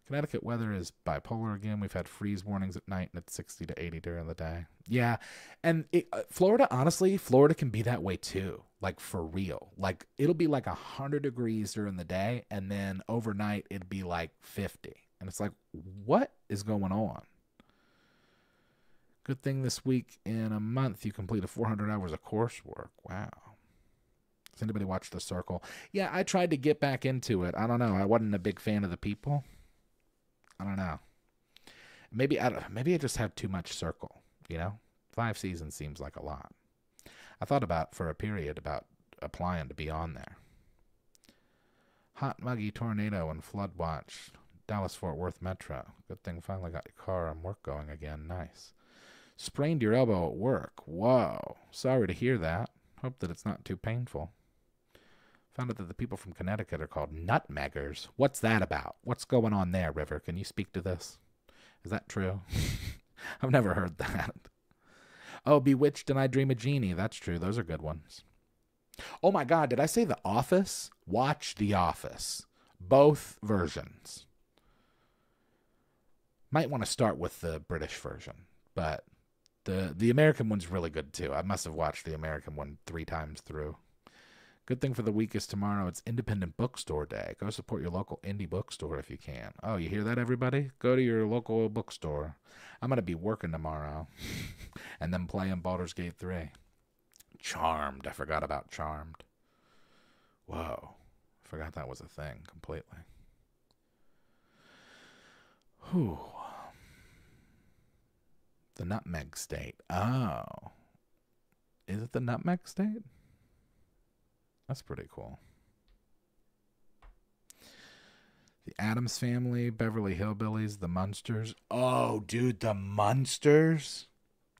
Connecticut weather is bipolar again. We've had freeze warnings at night, and it's 60 to 80 during the day. Yeah, and Florida, honestly, Florida can be that way too, like for real. Like, it'll be like 100 degrees during the day, and then overnight it'd be like 50. And it's like, what is going on? Good thing this week in a month you completed 400 hours of coursework. Wow. Does anybody watch The Circle? Yeah, I tried to get back into it. I don't know. I wasn't a big fan of the people. I don't know. Maybe I just have too much Circle, you know? 5 seasons seems like a lot. I thought about, for a period, about applying to be on there. Hot, muggy tornado and flood watch. Dallas-Fort Worth Metro. Good thing finally got your car and work going again. Nice. Sprained your elbow at work. Whoa. Sorry to hear that. Hope that it's not too painful. Found out that the people from Connecticut are called nutmeggers. What's that about? What's going on there, River? Can you speak to this? Is that true? I've never heard that. Oh, Bewitched and I Dream a Genie. That's true. Those are good ones. Oh my God, did I say The Office? Watch The Office. Both versions. Might want to start with the British version, but the American one's really good too. I must have watched the American one 3 times through. Good thing for the week is tomorrow. It's Independent Bookstore Day. Go support your local indie bookstore if you can. Oh, you hear that, everybody? Go to your local bookstore. I'm going to be working tomorrow and then playing Baldur's Gate 3. Charmed. I forgot about Charmed. Whoa. I forgot that was a thing completely. Whew. The Nutmeg State. Oh. Is it the Nutmeg State? That's pretty cool. The Addams Family, Beverly Hillbillies, The Munsters. Oh, dude, The Munsters.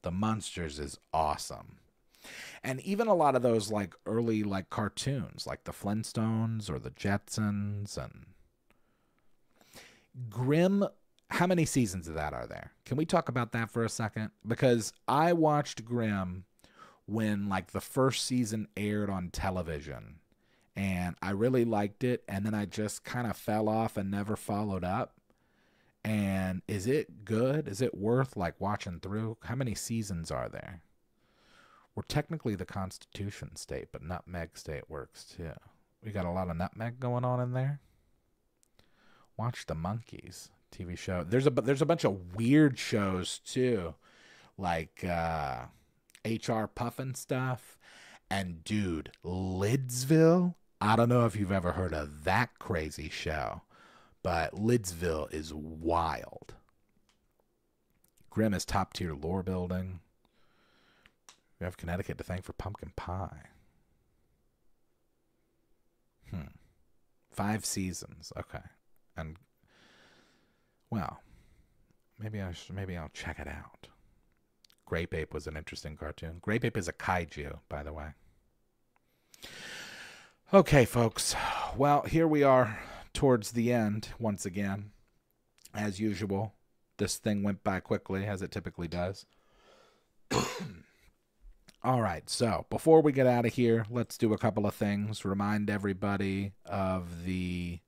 The Munsters is awesome. And even a lot of those like early like cartoons, like the Flintstones or the Jetsons and Grimm. How many seasons of that are there? Can we talk about that for a second? Because I watched Grimm when like the first season aired on television and I really liked it, and then I just kind of fell off and never followed up. And is it good? Is it worth like watching through? How many seasons are there? We're technically the Constitution State, but Nutmeg State works too. We got a lot of nutmeg going on in there. Watch the Monkeys TV show. There's a bunch of weird shows too, like HR Puffin stuff. And dude, Lidsville. I don't know if you've ever heard of that crazy show, but Lidsville is wild. Grimm is top tier lore building. We have Connecticut to thank for pumpkin pie. 5 seasons. Okay. And well, maybe I'll check it out. Grape Ape was an interesting cartoon. Grape Ape is a kaiju, by the way. Okay, folks. Well, here we are towards the end once again. As usual, this thing went by quickly, as it typically does. All right, so before we get out of here, let's do a couple of things. Remind everybody of the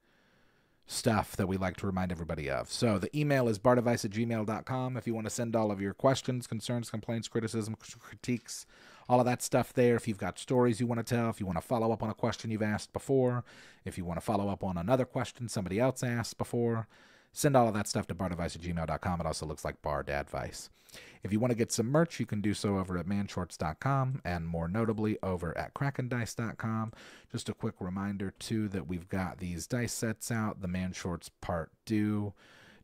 stuff that we like to remind everybody of. So the email is bardadvice@gmail.com if you want to send all of your questions, concerns, complaints, criticism, critiques, all of that stuff there. If you've got stories you want to tell, if you want to follow up on a question you've asked before, if you want to follow up on another question somebody else asked before, send all of that stuff to bardadvice@gmail.com. It also looks like Bardadvice. If you want to get some merch, you can do so over at manshorts.com and more notably over at krakendice.com. Just a quick reminder, too, that we've got these dice sets out, the Man Shorts Part 2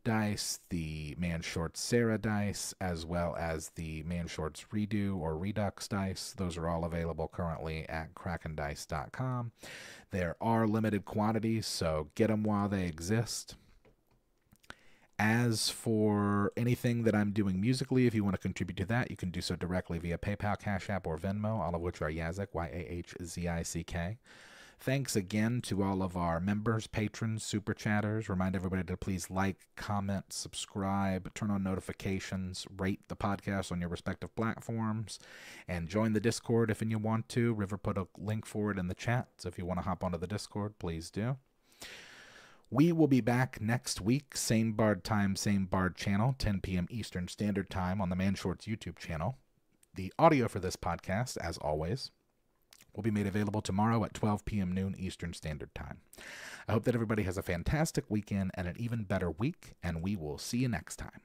dice, the Man Shorts Sarah dice, as well as the Man Shorts Redo or Redux dice. Those are all available currently at krakendice.com. There are limited quantities, so get them while they exist. As for anything that I'm doing musically, if you want to contribute to that, you can do so directly via PayPal, Cash App, or Venmo, all of which are Yazik, Yahzik. Thanks again to all of our members, patrons, super chatters. Remind everybody to please like, comment, subscribe, turn on notifications, rate the podcast on your respective platforms, and join the Discord if you want to. River put a link for it in the chat, so if you want to hop onto the Discord, please do. We will be back next week, same Bard time, same Bard channel, 10 p.m. Eastern Standard Time on the Man Shorts YouTube channel. The audio for this podcast, as always, will be made available tomorrow at 12 p.m. noon Eastern Standard Time. I hope that everybody has a fantastic weekend and an even better week, and we will see you next time.